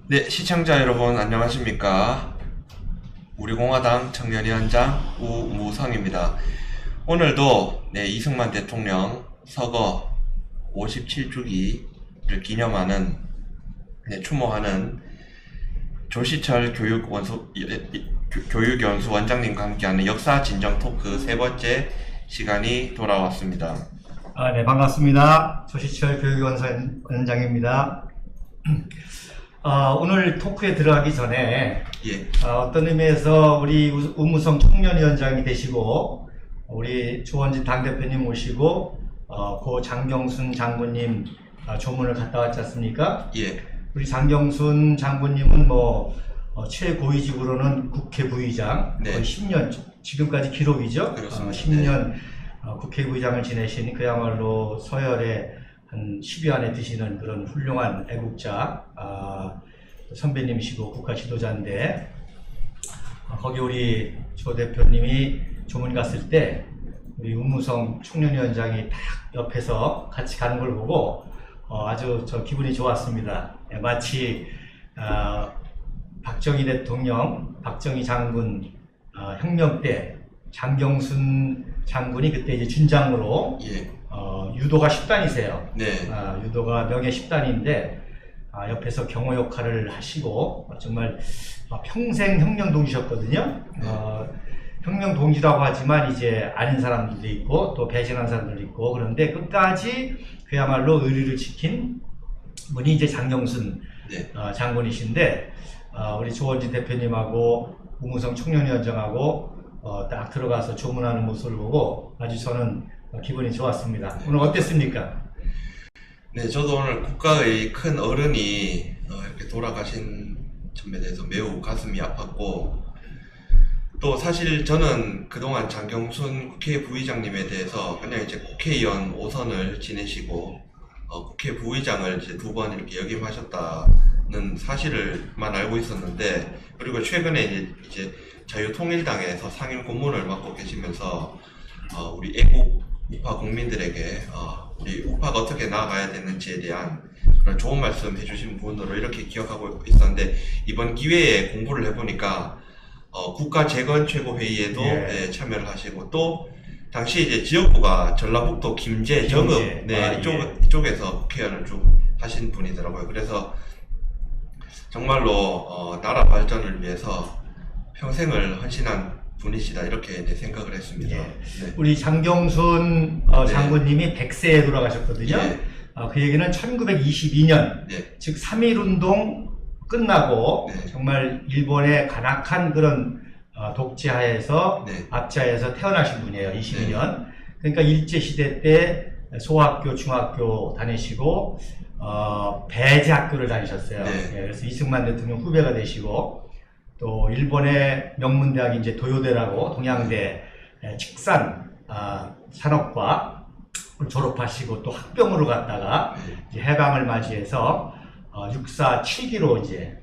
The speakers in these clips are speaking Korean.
네, 시청자 여러분 안녕하십니까? 우리공화당 청년위원장 우무성입니다. 오늘도 이승만 대통령 서거 57주기를 기념하는 추모하는 조시철 교육연수 원장님과 함께하는 역사 진정 토크 세 번째 시간이 돌아왔습니다. 네, 반갑습니다. 조시철 교육원장입니다. 오늘 토크에 들어가기 전에 어떤 의미에서 우리 우무성 청년위원장이 되시고 우리 조원진 당대표님 모시고 고 장경순 장군님 조문을 갔다 왔지 않습니까? 우리 장경순 장군님은 최고위직으로는 국회 부의장 거의 10년 지금까지 기록이죠. 10년 국회 부의장을 지내신 그야말로 서열의 한 10위 안에 드시는 그런 훌륭한 애국자 선배님이시고 국가 지도자인데 거기 우리 조 대표님이 조문 갔을 때 우리 우무성 청년위원장이 딱 옆에서 같이 가는 걸 보고 아주 기분이 좋았습니다. 마치 박정희 대통령, 박정희 장군 혁명 때 장경순 장군이 그때 이제 준장으로 유도가 10단이세요. 유도가 명예 10단인데 옆에서 경호 역할을 하시고 정말 평생 혁명 동지셨거든요. 혁명 동지라고 하지만 이제 아닌 사람들도 있고 또 배신한 사람들도 있고 그런데 끝까지 그야말로 의리를 지킨 분이 이제 장경순 장군이신데 우리 조원진 대표님하고 우무성 청년위원장하고 딱 들어가서 조문하는 모습을 보고 아주 저는 기분이 좋았습니다. 오늘 어땠습니까? 네, 저도 오늘 국가의 큰 어른이 이렇게 돌아가신 점에 대해서 매우 가슴이 아팠고, 또 사실 저는 그동안 장경순 국회 부의장님에 대해서 그냥 이제 국회의원 5선을 지내시고 국회 부의장을 이제 2번 이렇게 역임하셨다는 사실을만 알고 있었는데, 그리고 최근에 이제 자유통일당에서 상임 고문을 맡고 계시면서 우리 애국 우파 국민들에게 우리 우파가 어떻게 나아가야 되는지에 대한 그런 좋은 말씀 해주신 분으로 이렇게 기억하고 있었는데, 이번 기회에 공부를 해보니까 국가재건최고회의에도 참여를 하시고, 또 당시 이제 지역구가 전라북도 김제, 정읍 이쪽에서 국회의원을 쭉 하신 분이더라고요. 그래서 정말로 나라 발전을 위해서 평생을 헌신한 분이시다, 이렇게 생각을 했습니다. 우리 장경순 장군님이 100세에 돌아가셨거든요. 그 얘기는 1922년 즉 3.1운동 끝나고 정말 일본의 간악한 그런 독재하에서 압제하에서 태어나신 분이에요. 22년. 그러니까 일제시대 때 소학교, 중학교 다니시고 배제학교를 다니셨어요. 그래서 이승만 대통령 후배가 되시고, 또 일본의 명문대학이 이제 도요대라고 동양대 축산 산업과 졸업하시고 또 학병으로 갔다가 이제 해방을 맞이해서 육사 7기로 이제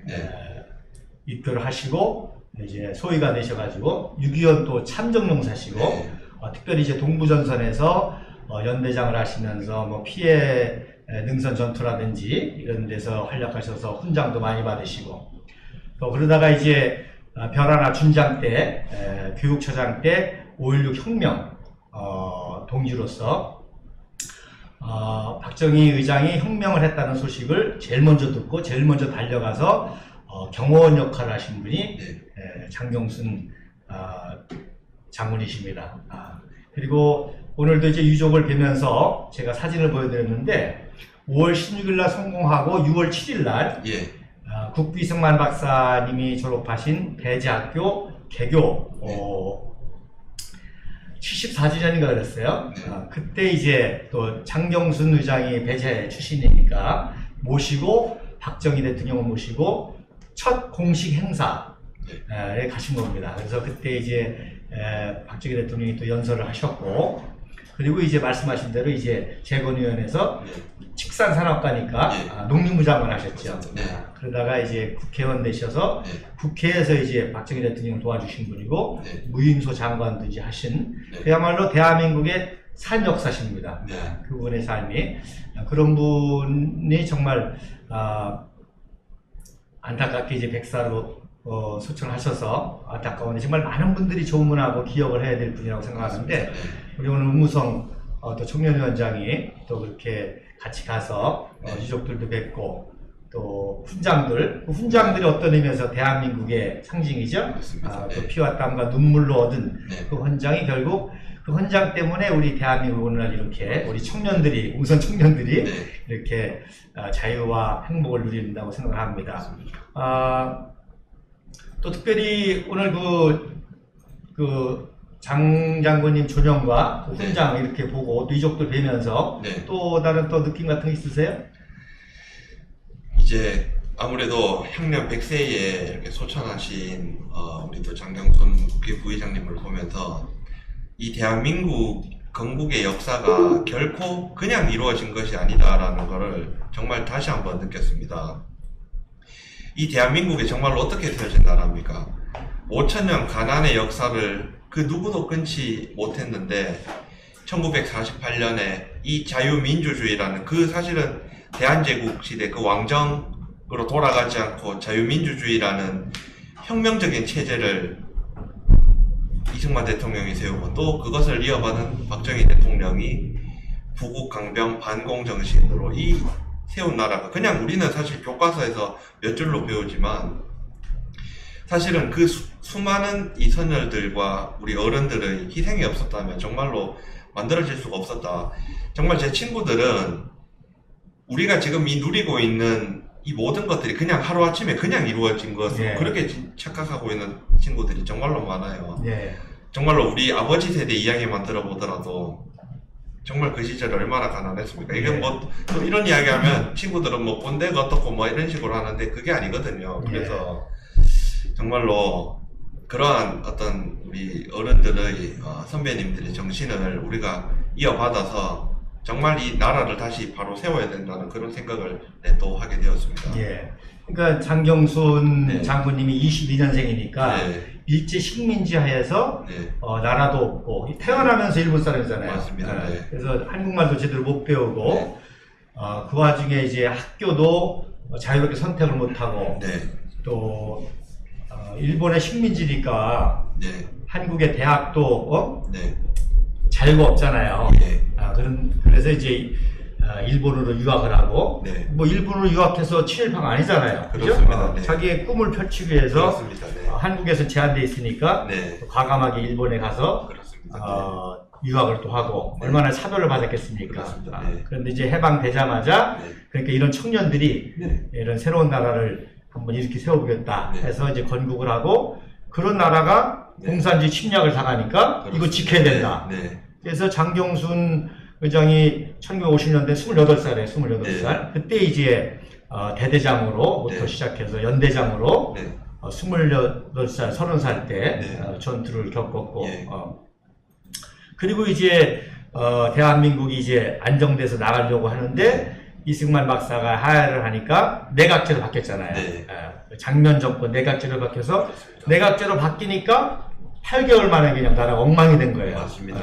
입교를 하시고 이제 소위가 되셔가지고 6.25 또 참전용사시고 특별히 이제 동부전선에서 연대장을 하시면서 피해 능선 전투라든지 이런 데서 활약하셔서 훈장도 많이 받으시고, 그러다가 이제 별하나 준장 때 교육처장 때 5.16 혁명 동지로서 박정희 의장이 혁명을 했다는 소식을 제일 먼저 듣고 제일 먼저 달려가서 경호원 역할을 하신 분이 장경순 장군이십니다. 그리고 오늘도 이제 유족을 뵈면서 제가 사진을 보여드렸는데 5월 16일 날 성공하고 6월 7일 날 국비승만 박사님이 졸업하신 배제학교 개교 74주년인가 그랬어요. 그때 이제 또 장경순 의장이 배제 출신이니까 모시고 박정희 대통령을 모시고 첫 공식 행사에 가신 겁니다. 그래서 그때 이제 박정희 대통령이 또 연설을 하셨고, 그리고 이제 말씀하신 대로 이제 재건위원회에서 축산산업과니까 농림부 장관 하셨죠. 그러다가 이제 국회의원 되셔서 국회에서 이제 박정희 대통령 도와주신 분이고 무임소 장관도 이제 하신 그야말로 대한민국의 산 역사십니다. 그분의 삶이 그런 분이 정말 안타깝게 이제 백사로 소천하셔서 안타까운데 정말 많은 분들이 조문하고 기억을 해야 될 분이라고 생각하는데 우리 오늘 우무성 또 청년위원장이 또 그렇게 같이 가서 유족들도 뵙고 또 훈장들이 어떤 의미에서 대한민국의 상징이죠. 또 피와 땀과 눈물로 얻은 그 헌장이 결국 그 헌장 때문에 우리 대한민국 오늘날 이렇게 우리 청년들이 우선 청년들이 이렇게 자유와 행복을 누린다고 생각을 합니다. 또 특별히 오늘 장 장군님 조명과 훈장 이렇게 보고 또 유족들 뵈면서 또 다른 또 느낌 같은 거 있으세요? 이제 아무래도 향년 100세에 이렇게 소천하신 우리 또 장경순 국회 부의장님을 보면서 이 대한민국 건국의 역사가 결코 그냥 이루어진 것이 아니다라는 것을 정말 다시 한번 느꼈습니다. 이 대한민국이 정말로 어떻게 세워진 나라입니까? 5천년 가난의 역사를 그 누구도 끊지 못했는데 1948년에 이 자유민주주의라는 그 사실은 대한제국 시대 그 왕정으로 돌아가지 않고 자유민주주의라는 혁명적인 체제를 이승만 대통령이 세우고 또 그것을 이어받은 박정희 대통령이 부국강병 반공정신으로 이 세운 나라가 그냥 우리는 사실 교과서에서 몇 줄로 배우지만 사실은 그 수많은 이 선열들과 우리 어른들의 희생이 없었다면 정말로 만들어질 수가 없었다. 정말 제 친구들은 우리가 지금 누리고 있는 이 모든 것들이 그냥 하루아침에 그냥 이루어진 것으로 그렇게 착각하고 있는 친구들이 정말로 많아요. 정말로 우리 아버지 세대 이야기만 들어보더라도 정말 그 시절 얼마나 가난했습니까? 이게 또 이런 이야기하면 친구들은 꼰대가 어떻고 이런 식으로 하는데 그게 아니거든요. 그래서 정말로 그러한 어떤 우리 어른들의 선배님들의 정신을 우리가 이어받아서 정말 이 나라를 다시 바로 세워야 된다는 그런 생각을 또 하게 되었습니다. 그러니까 장경순 장군님이 22년생이니까 일제 식민지 하에서 나라도 없고 태어나면서 일본 사람이잖아요. 맞습니다. 그래서 한국말도 제대로 못 배우고 그 와중에 이제 학교도 자유롭게 선택을 못하고 또 일본의 식민지니까 한국의 대학도 자유가 없잖아요. 그래서 이제 일본으로 유학을 하고 일본으로 유학해서 친일파가 아니잖아요. 그렇습니다. 그죠? 자기의 꿈을 펼치기 위해서 한국에서 제한돼 있으니까 과감하게 일본에 가서 유학을 또 하고 얼마나 차별을 받았겠습니까? 그런데 이제 해방되자마자 그러니까 이런 청년들이 이런 새로운 나라를 한번 이렇게 세워보겠다 해서 이제 건국을 하고 그런 나라가 공산주의 침략을 당하니까 이거 지켜야 된다. 그래서 장경순 의장이 1950년대 28살에 28살 그때 이제 대대장으로부터 시작해서 연대장으로 28살, 30살 때 전투를 겪었고 그리고 이제 대한민국이 이제 안정돼서 나가려고 하는데 이승만 박사가 하야를 하니까 내각제로 바뀌었잖아요. 장면 정권 내각제로 바뀌어서 내각제로 바뀌니까 8개월 만에 그냥 나라가 엉망이 된 거예요. 맞습니다.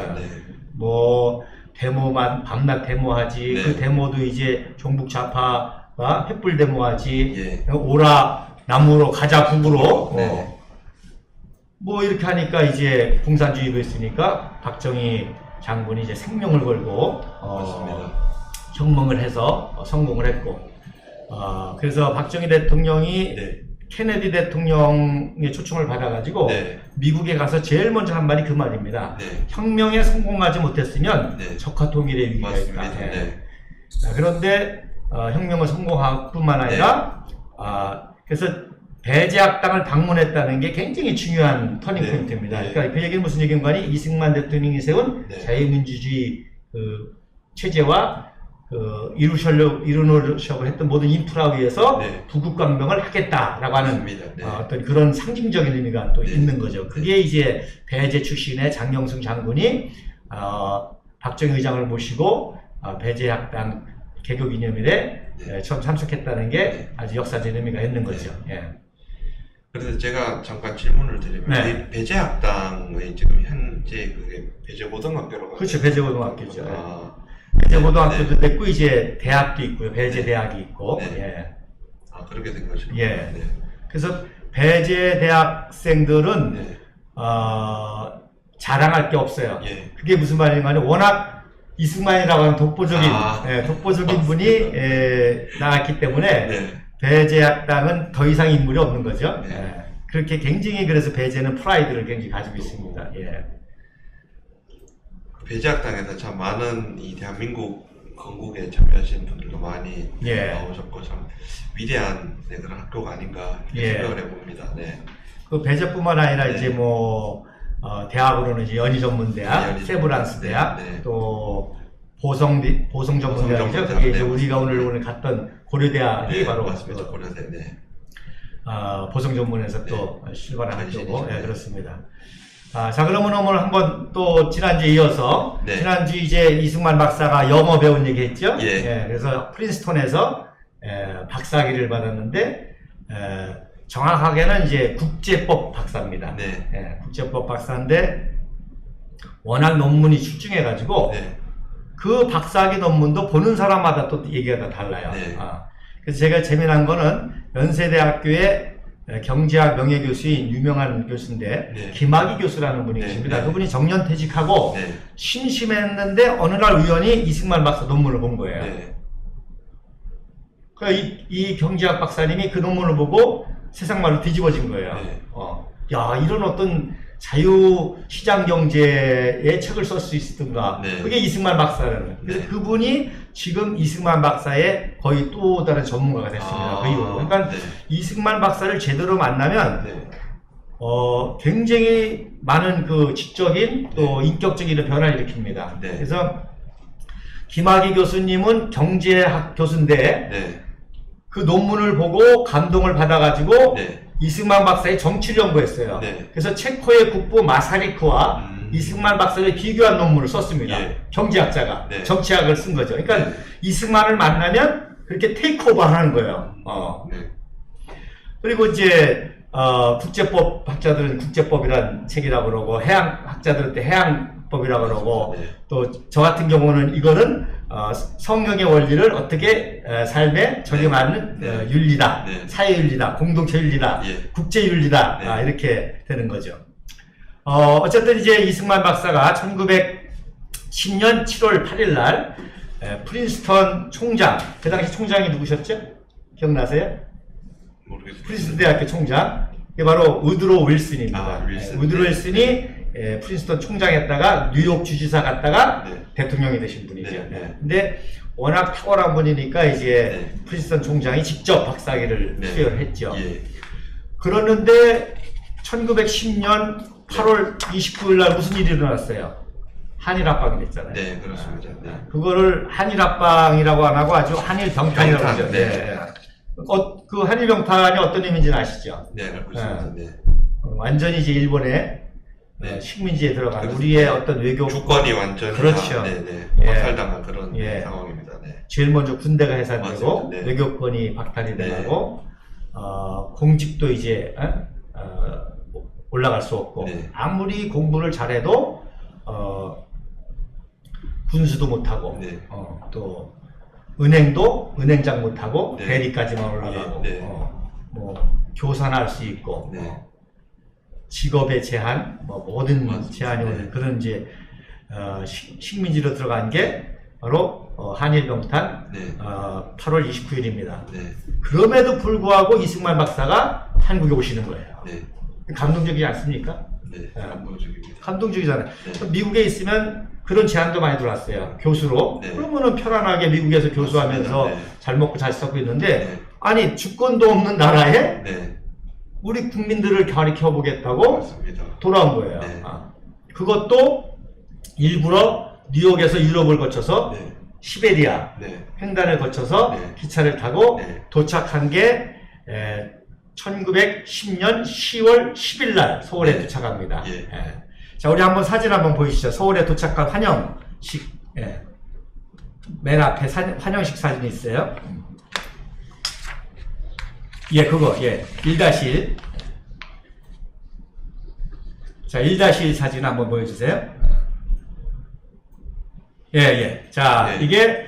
데모만 밤낮 데모하지 그 데모도 이제 종북 좌파가 횃불 데모하지 오라 남으로 가자 북으로 이렇게 하니까 이제 공산주의가 있으니까 박정희 장군이 이제 생명을 걸고 혁명을 해서 성공을 했고 그래서 박정희 대통령이 케네디 대통령의 초청을 받아가지고 미국에 가서 제일 먼저 한 말이 그 말입니다. 혁명에 성공하지 못했으면 적화 통일의 위기가 있다. 그런데 혁명을 성공할 뿐만 아니라 그래서 배제학당을 방문했다는 게 굉장히 중요한 터닝 포인트입니다. 그러니까 그 얘기는 무슨 얘기인가? 이승만 대통령이 세운 자유민주주의 그 체제와 이루려고 했던 모든 인프라 위에서 부국강병을 하겠다라고 하는 어떤 그런 상징적인 의미가 또 있는 거죠. 그게 이제 배제 출신의 장경순 장군이 박정희 의장을 모시고 배제학당 개교기념일에 처음 참석했다는 게 아주 역사적인 의미가 있는 거죠. 그래서 제가 잠깐 질문을 드리면 배제학당의 지금 현재 그게 배제고등학교로 그렇죠. 배제고등학교죠. 배제고등학교도 있고 이제 대학도 있고요. 배제대학이 있고 아, 그렇게 된 것이군요. 예. 네. 그래서 배제 대학생들은 네. 자랑할 게 없어요. 예. 그게 무슨 말인가 하면 워낙 이승만이라고 하는 독보적인 독보적인 분이 나왔기 때문에 네. 배제학당은 더 이상 인물이 없는 거죠. 네. 그렇게 굉장히 그래서 배제는 프라이드를 굉장히 가지고 있습니다. 예. 배제학당에서 참 많은 이 대한민국 건국에 참여하신 분들도 많이 예. 나오셨고 참 위대한 그런 학교가 아닌가 예. 생각을 해봅니다. 네. 그 배제뿐만 아니라 네. 이제 뭐 대학으로는 이제 연희전문대학, 연희 세브란스대학, 네. 또 보성전문대학이죠. 그게 이제 우리가 오늘 갔던 고려대학이 네, 바로 맞습니다. 고려대. 네. 보성전문에서 또 실관한 학교고, 네. 그렇습니다. 자, 그러면 오늘 한번 또 지난주에 이어서, 네. 지난주 이제 이승만 박사가 영어 배운 얘기 했죠? 예. 그래서 프린스턴에서 박사학위를 받았는데, 정확하게는 이제 국제법 박사입니다. 네. 국제법 박사인데, 워낙 논문이 출중해가지고, 네. 그 박사학위 논문도 보는 사람마다 또 얘기가 다 달라요. 네. 그래서 제가 재미난 거는 연세대학교의 경제학 명예교수인 유명한 교수인데 네. 김학의 교수라는 분이 네. 계십니다. 네. 그분이 정년퇴직하고 네. 심심했는데 어느 날 우연히 이승만 박사 논문을 본 거예요. 네. 이 경제학 박사님이 그 논문을 보고 세상말로 뒤집어진 거예요. 네. 야, 이런 어떤 자유시장 경제의 책을 쓸 수 있었던가. 네. 그게 이승만 박사라는. 그래서 네. 그분이 지금 이승만 박사의 거의 또 다른 전문가가 됐습니다. 그 이후로. 그러니까 네. 이승만 박사를 제대로 만나면 네. 굉장히 많은 그 지적인 또 인격적인 변화를 일으킵니다. 네. 그래서 김학의 교수님은 경제학 교수인데 네. 그 논문을 보고 감동을 받아가지고 네. 이승만 박사의 정치를 연구했어요. 네. 그래서 체코의 국부 마사리크와 이승만 박사를 비교한 논문을 썼습니다. 예. 경제학자가 네. 정치학을 쓴 거죠. 그러니까 네. 이승만을 만나면 그렇게 테이크오버 하는 거예요. 네. 그리고 이제 국제법 학자들은 국제법이란 책이라고 그러고 해양 학자들은 또 해양법이라고 그러고 네. 또 저 같은 경우는 이거는 성경의 원리를 어떻게 삶에 적용하는 네. 윤리다, 네. 사회윤리다, 공동체윤리다, 예. 국제윤리다 네. 이렇게 되는 거죠. 어쨌든 이제 이승만 박사가 1910년 7월 8일 날 프린스턴 총장, 그 당시 총장이 누구셨죠? 기억나세요? 모르겠어요. 프린스턴 대학교 총장, 이게 바로 우드로 윌슨입니다. 윌슨. 우드로 윌슨이 프린스턴 총장했다가 뉴욕 주지사 갔다가 네. 대통령이 되신 분이죠. 네, 네. 근데 워낙 탁월한 분이니까 이제 네. 프린스턴 총장이 직접 박사학위를 네. 수여를 했죠. 예. 그러는데 1910년 8월 29일 날 무슨 일이 일어났어요? 한일합방이 됐잖아요. 네, 그렇습니다. 네. 그거를 한일합방이라고 안 하고 아주 한일병탄이라고 병탄, 하죠. 네. 그 한일병탄이 어떤 의미인지는 아시죠? 네, 알고 있습니다. 네. 완전히 이제 일본의 네. 식민지에 들어간 그렇습니다. 우리의 어떤 외교 주권이 완전히 그렇죠. 네. 예. 박살당한 그런 예. 상황입니다. 네. 제일 먼저 군대가 해산되고 맞습니다. 네. 외교권이 박탈이 네. 되고 공직도 이제 올라갈 수 없고 네. 아무리 공부를 잘해도 군수도 못하고 네. 또 은행도 은행장 못하고 네. 대리까지만 올라가고 네. 뭐 교사나 할 수 있고 네. 직업의 제한 뭐 모든 맞습니다. 제한이 오는 네. 그런 이제 식민지로 들어간 게 바로 한일병탄 네. 8월 29일입니다. 네. 그럼에도 불구하고 이승만 박사가 한국에 오시는 거예요. 네. 감동적이지 않습니까? 네. 감동적입니다. 감동적이잖아요. 네. 미국에 있으면 그런 제안도 많이 들어왔어요. 교수로. 네. 그러면은 편안하게 미국에서 교수하면서 맞습니다. 네. 잘 먹고 잘 살고 있는데 네. 아니 주권도 없는 나라에 네. 우리 국민들을 가르쳐 보겠다고 맞습니다. 돌아온 거예요. 네. 그것도 일부러 뉴욕에서 유럽을 거쳐서 네. 시베리아 네. 횡단을 거쳐서 네. 기차를 타고 네. 도착한 게 1910년 10월 10일 날 서울에 네. 도착합니다. 예. 자, 우리 한번 사진 한번 보이시죠. 서울에 도착한 환영식, 맨 앞에 환영식 사진이 있어요. 그거, 1-1. 자, 1-1 사진 한번 보여주세요. 자, 네. 이게,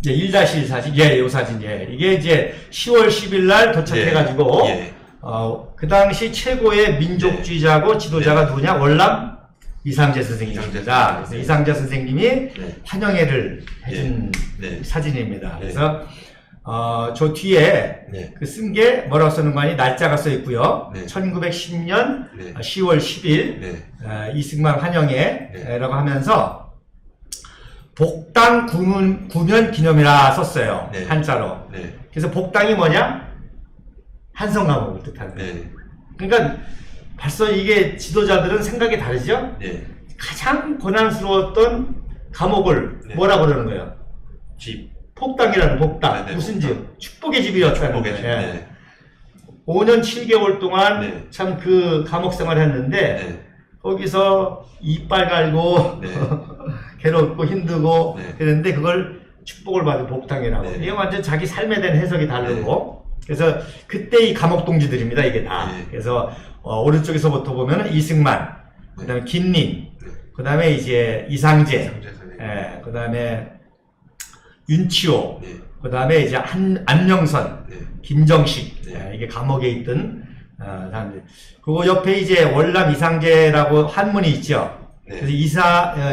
예, 1-1 사진, 예, 요 사진, 예. 이게 이제 10월 10일 날 도착해가지고, 예. 그 당시 최고의 민족주의자고 지도자가 누구냐? 월남 이상재 선생님입니다. 그래서 이상재 선생님이 환영회를 해준 사진입니다. 그래서, 저 뒤에 그 쓴 게 뭐라고 쓰는 거 아니? 날짜가 써 있고요. 1910년 10월 10일, 이승만 환영회라고 하면서, 복당 구면 기념이라 썼어요. 한자로. 그래서 복당이 뭐냐? 한성 감옥을 뜻하는 거예요. 그러니까 벌써 이게 지도자들은 생각이 다르죠? 가장 고난스러웠던 감옥을 뭐라고 그러는 거예요? 집. 복당이라는 복당. 무슨 집? 축복의 집이었다는 거예요. 5년 7개월 동안 참 그 감옥 생활을 했는데 거기서 이빨 갈고 괴롭고 힘들고 그랬는데 그걸 축복을 받은 복당이라고. 이게 완전 자기 삶에 대한 해석이 다르고 그래서 그때 이 감옥 동지들입니다. 이게 다. 그래서 오른쪽에서부터 보면 이승만, 그 다음에 김림, 그 다음에 이제 이상재, 그 다음에 윤치호, 그 다음에 이제 안녕선, 김정식, 이게 감옥에 있던 사람들. 그리고 옆에 이제 월남 이상재라고 한문이 있죠. 그래서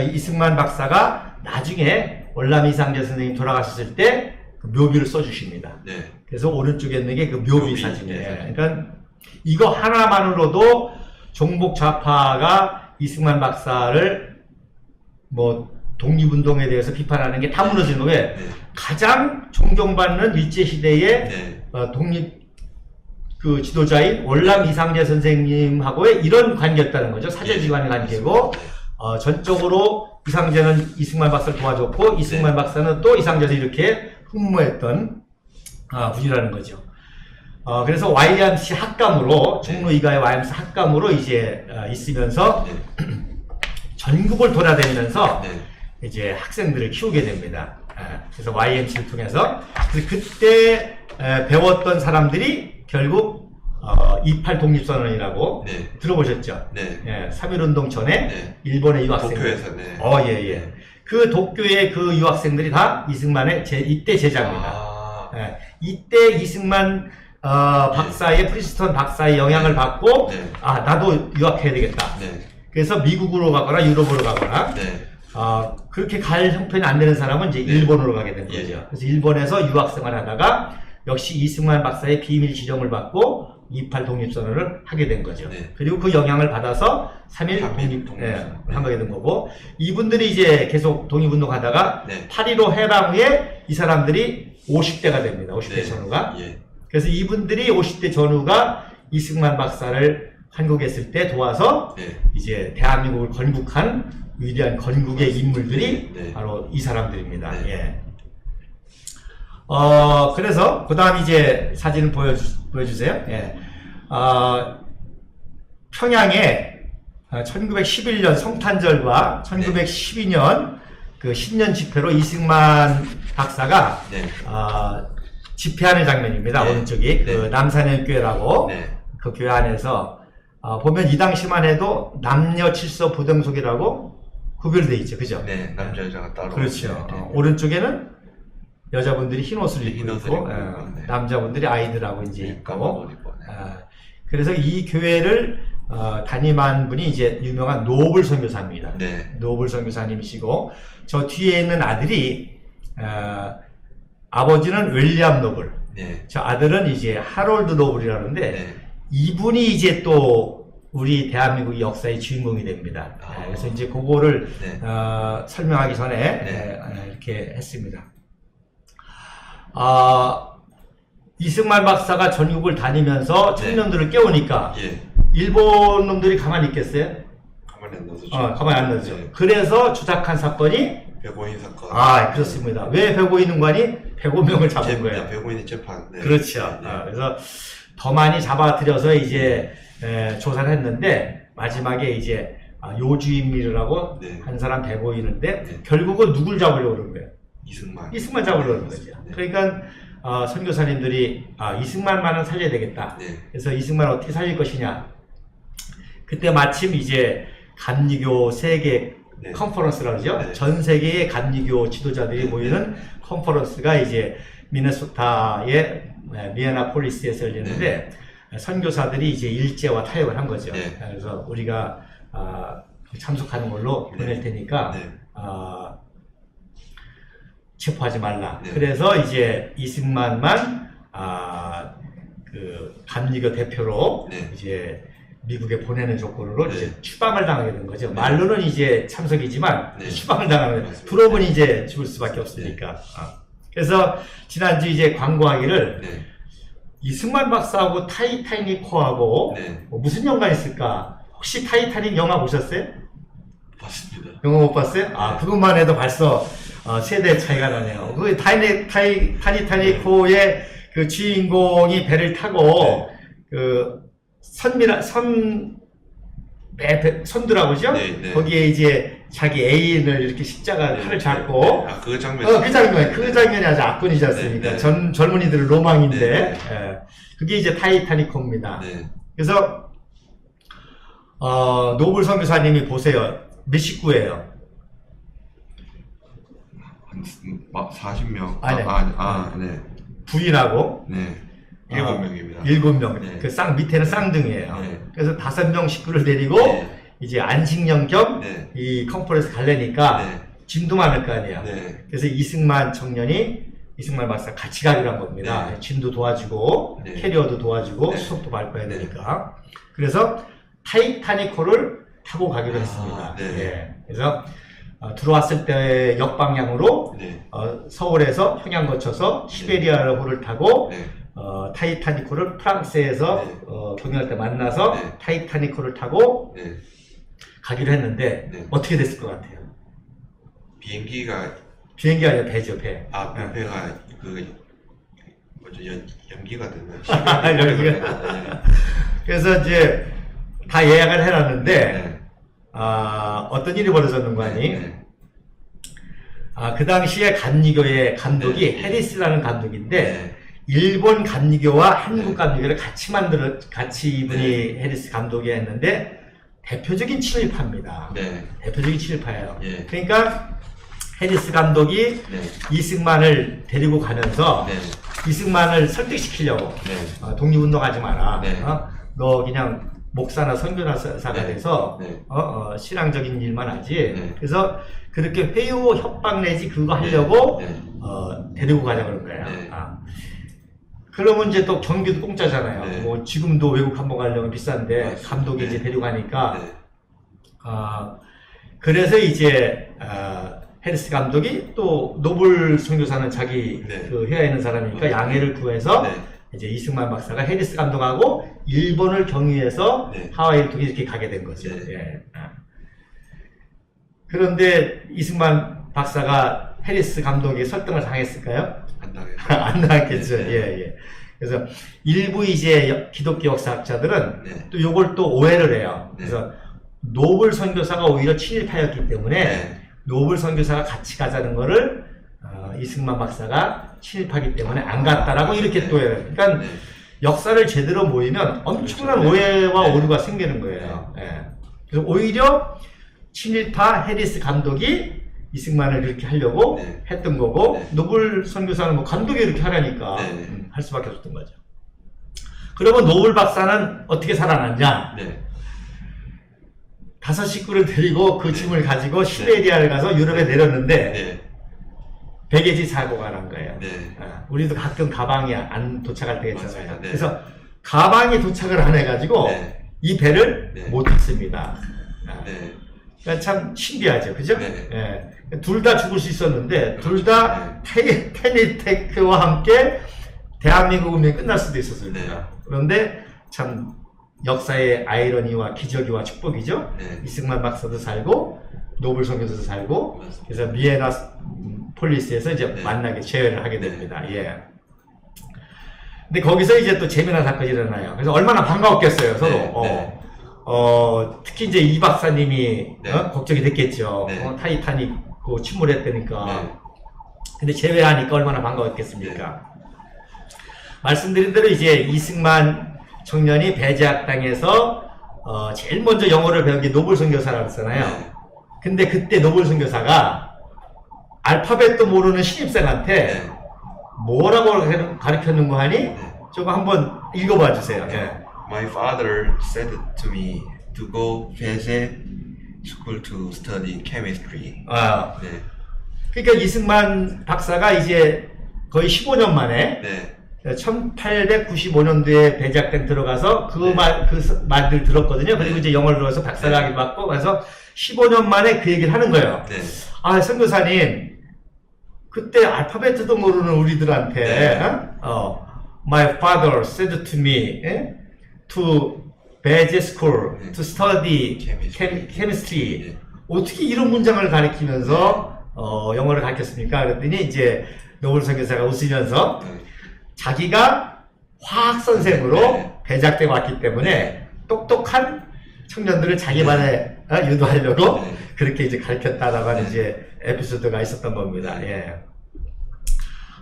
이승만 박사가 나중에 월남 이상재 선생님 돌아가셨을 때 그 묘비를 써주십니다. 그래서 오른쪽에 있는 게 그 묘비 사진이에요. 그러니까 이거 하나만으로도 종북 좌파가 이승만 박사를 뭐 독립운동에 대해서 비판하는 게 다 무너지는 거예요. 가장 존경받는 일제시대의 독립 그 지도자인 월남 이상재 선생님하고의 이런 관계였다는 거죠. 사제지간의 관계고 전적으로 이상재는 이승만 박사를 도와줬고 이승만 박사는 또 이상재를 이렇게 흠모했던 분이라는 거죠. 그래서 YMC 학감으로 종로 이가의 YMC 학감으로 이제 있으면서 전국을 돌아다니면서 이제 학생들을 키우게 됩니다. 그래서 YMC를 통해서 그래서 그때 배웠던 사람들이 결국 28 독립선언이라고 들어보셨죠? 3.1운동 전에 일본의 유학생들. 도쿄에서. 예. 그 도쿄의 그 유학생들이 다 이승만의 이때 제자입니다. 이때 이승만 박사의 프리스턴 박사의 영향을 받고 나도 유학해야 되겠다. 그래서 미국으로 가거나 유럽으로 가거나 그렇게 갈 형편이 안 되는 사람은 이제 일본으로 가게 된 거죠. 그래서 일본에서 유학생활 하다가 역시 이승만 박사의 비밀 지령을 받고 28 독립선언을 하게 된 거죠. 그리고 그 영향을 받아서 3.1 독립선언을 하게 된 거고 이분들이 이제 계속 독립운동 하다가 8.15 해방 후에 이 사람들이 50대가 됩니다. 50대 전후가. 그래서 이분들이 50대 전후가 이승만 박사를 한국에 있을 때 도와서 이제 대한민국을 건국한 위대한 건국의 인물들이 바로 이 사람들입니다. 그래서 그 다음 이제 사진을 보여주세요. 평양에 1911년 성탄절과 1912년 그 신년 집회로 이승만 박사가 집회하는 장면입니다. 오른쪽이 그 남산연교회라고 그 교회 안에서 보면 이 당시만 해도 남녀 칠서 부등석이라고 구별되어 있죠. 그죠? 남자 여자가 따로. 그렇죠. 오른쪽에는 여자분들이 흰 옷을 입고 있고 남자분들이 아이들하고 이제 있고 그래서 이 교회를 담임한 분이 이제 유명한 노블 선교사입니다. 노블 선교사님이시고 저 뒤에 있는 아들이 아버지는 윌리엄 노블 저 아들은 이제 하롤드 노블이라는데 이분이 이제 또 우리 대한민국 역사의 주인공이 됩니다. 그래서 이제 그거를 설명하기 전에 이렇게 했습니다. 이승만 박사가 전국을 다니면서 청년들을 깨우니까 일본 놈들이 가만히 있겠어요? 가만히 안 놔두죠. 가만히 안 놔두죠. 그래서 조작한 사건이 배고인 사건. 그렇습니다. 왜 배고인관이 105명을 잡은 거예요? 배고인의 재판. 그렇죠. 그래서 더 많이 잡아들여서 이제 조사를 했는데 마지막에 이제 요주인미르라고 한 사람 배고인인데 결국은 누굴 잡으려고 그런 거예요? 이승만 잡으려고 그런 거죠. 그러니까 선교사님들이 이승만만은 살려야 되겠다. 그래서 이승만 어떻게 살릴 것이냐. 그때 마침 이제 감리교 세계 네. 컨퍼런스라고 그러죠. 네. 전 세계의 감리교 지도자들이 네. 모이는 컨퍼런스가 이제 미네소타의 미애나폴리스에서 열렸는데 선교사들이 이제 일제와 타협을 한 거죠. 네. 그래서 우리가 참석하는 걸로 보낼 테니까 네. 체포하지 말라. 네. 그래서 이제 이승만만 그 감리교 대표로 네. 이제 미국에 보내는 조건으로 네. 이제 추방을 당하게 된 거죠. 네. 말로는 이제 참석이지만 네. 추방을 당하는 맞습니다. 불업은 이제 죽을 수밖에 없으니까. 그래서 지난주 이제 광고하기를 네. 이승만 박사하고 타이타닉호하고 네. 무슨 연관이 있을까? 혹시 타이타닉 영화 보셨어요? 봤습니다. 영화 못 봤어요? 그것만 해도 벌써 세대 차이가 나네요. 그 타이타닉호의 그 주인공이 배를 타고 그 선두라고 그러죠? 네, 네. 거기에 이제 자기 애인을 이렇게 십자가 칼을 잡고 네. 그 장면. 그 장면이 아주 압권이지 않습니까? 네, 네. 젊은이들의 로망인데 네, 예. 그게 이제 타이타닉호입니다. 네. 그래서 노블 선교사님이 보세요. 몇 식구예요? 한 40명. 아니. 네. 부인하고 네. 7명입니다. 7명. 네. 그 밑에는 쌍둥이에요. 네. 그래서 5명 식구를 데리고 네. 이제 안식년 겸 네. 이 컨퍼런스 가려니까 네. 짐도 많을 거 아니에요. 네. 그래서 이승만 박사 같이 가기로 한 겁니다. 네. 짐도 도와주고 네. 캐리어도 도와주고 네. 수속도 밟아야 네. 되니까. 그래서 타이타닉호를 타고 가기로 했습니다. 네. 예. 그래서 들어왔을 때 역방향으로 네. 서울에서 평양 거쳐서 시베리아호를 타고 네. 타이타닉호를 프랑스에서 네. 경유할 때 만나서 네. 타이타닉호를 타고 네. 가기로 했는데 네. 어떻게 됐을 것 같아요? 비행기가 비행기가 아니라 배죠, 배. 배가 연기가 되는. 연기가. 그래서 이제 다 예약을 해놨는데 네. 어떤 일이 벌어졌는가 하니 네. 그 당시에 감리교의 감독이 네. 해리스라는 감독인데 네. 일본 감리교와 한국 네. 감리교를 같이 이분이 해리스 감독이 했는데 대표적인 친일파입니다. 네. 대표적인 친일파예요. 예. 그러니까 해리스 감독이 네. 이승만을 데리고 가면서 네. 이승만을 설득시키려고 네. 독립운동하지 마라. 네. 네. 너 그냥 목사나 선교사가 네. 돼서 네. 신앙적인 일만 하지. 네. 그래서 그렇게 회유 협박 내지 그거 하려고 네. 데리고 가자 그런 거예요. 네. 그러면 이제 또 경비도 공짜잖아요. 네. 뭐 지금도 외국 한번 가려면 비싼데 맞습니다. 감독이 네. 이제 데리고 가니까 네. 그래서 이제 해리스 감독이 또 노블 선교사는 자기 네. 그 회화에 있는 사람이니까 양해를 구해서 네. 이제 이승만 박사가 해리스 감독하고 일본을 경유해서 네. 하와이를 통해 이렇게 가게 된 거죠. 네. 예. 그런데 이승만 박사가 해리스 감독에게 설득을 당했을까요? 안 당해요. 안 당했겠죠. 네. 예. 그래서 일부 이제 기독교 역사학자들은 네. 또 요걸 또 오해를 해요. 네. 그래서 노블 선교사가 오히려 친일파였기 때문에 네. 노블 선교사가 같이 가자는 거를 이승만 박사가 친일파기 때문에 안 갔다라고 이렇게 네. 또 해요. 그러니까 네. 역사를 제대로 모이면 엄청난 그렇죠. 오해와 네. 오류가 생기는 거예요. 예. 그래서 오히려 친일파 해리스 감독이 이승만을 그렇게 하려고 네. 했던 거고 네. 노블 선교사는 뭐 감독이 이렇게 하라니까 네. 할 수밖에 없었던 거죠. 그러면 노블 박사는 어떻게 살아났냐? 네. 5 식구를 데리고 그 짐을 가지고 시베리아를 가서 유럽에 내렸는데 네. 배계지 사고가 난 거예요. 네. 우리도 가끔 가방이 안 도착할 때가 있잖아요. 맞습니다. 네. 그래서 가방이 도착을 안 해가지고 네. 이 배를 네. 못 탔습니다. 네. 그러니까 참 신기하죠, 그죠? 네. 예. 둘 다 죽을 수 있었는데 둘 다 테니테크와 함께 대한민국 운명이 끝날 수도 있었습니다. 네. 그런데 참 역사의 아이러니와 기적이와 축복이죠. 네. 이승만 박사도 살고 노블 선교사도 살고 맞습니다. 그래서 미에나 폴리스에서 이제 네. 만나게 재회를 하게 됩니다. 예. 근데 거기서 이제 또 재미난 사건이 일어나요. 그래서 얼마나 반가웠겠어요, 서로. 네. 특히 이제 이 박사님이 네. 걱정이 됐겠죠. 네. 타이타닉 그 침몰했다니까. 네. 근데 재회하니까 얼마나 반가웠겠습니까? 말씀드린 대로 이제 이승만 청년이 배제학당에서 제일 먼저 영어를 배운 게 노블 선교사라고 했잖아요. 네. 근데 그때 노블 선교사가 알파벳도 모르는 신입생한테 네. 뭐라고 가르쳤는 거 하니? 저거 한번 읽어봐 주세요. 예. My father said to me to go Fese school to study chemistry. 아, 네. 그러니까 이승만 박사가 이제 거의 15년 만에 네. 1895년도에 배작된 들어가서 그 말들 들었거든요. 그리고 이제 영어를 들어서 박사학위 받고 그래서 15년 만에 그 얘기를 하는 거예요. 네. 아, 선교사님, 그때 알파벳도 모르는 우리들한테, My father said to me, to Beje School, to study chemistry. 네. 어떻게 이런 문장을 가리키면서, 영어를 가르쳤습니까? 그랬더니 이제 노블 선교사가 웃으면서 자기가 화학 선생으로 배작돼 왔기 때문에 똑똑한 청년들을 자기 반에 유도하려고 그렇게 이제 가르쳤다라고 하는 이제 에피소드가 있었던 겁니다. 예.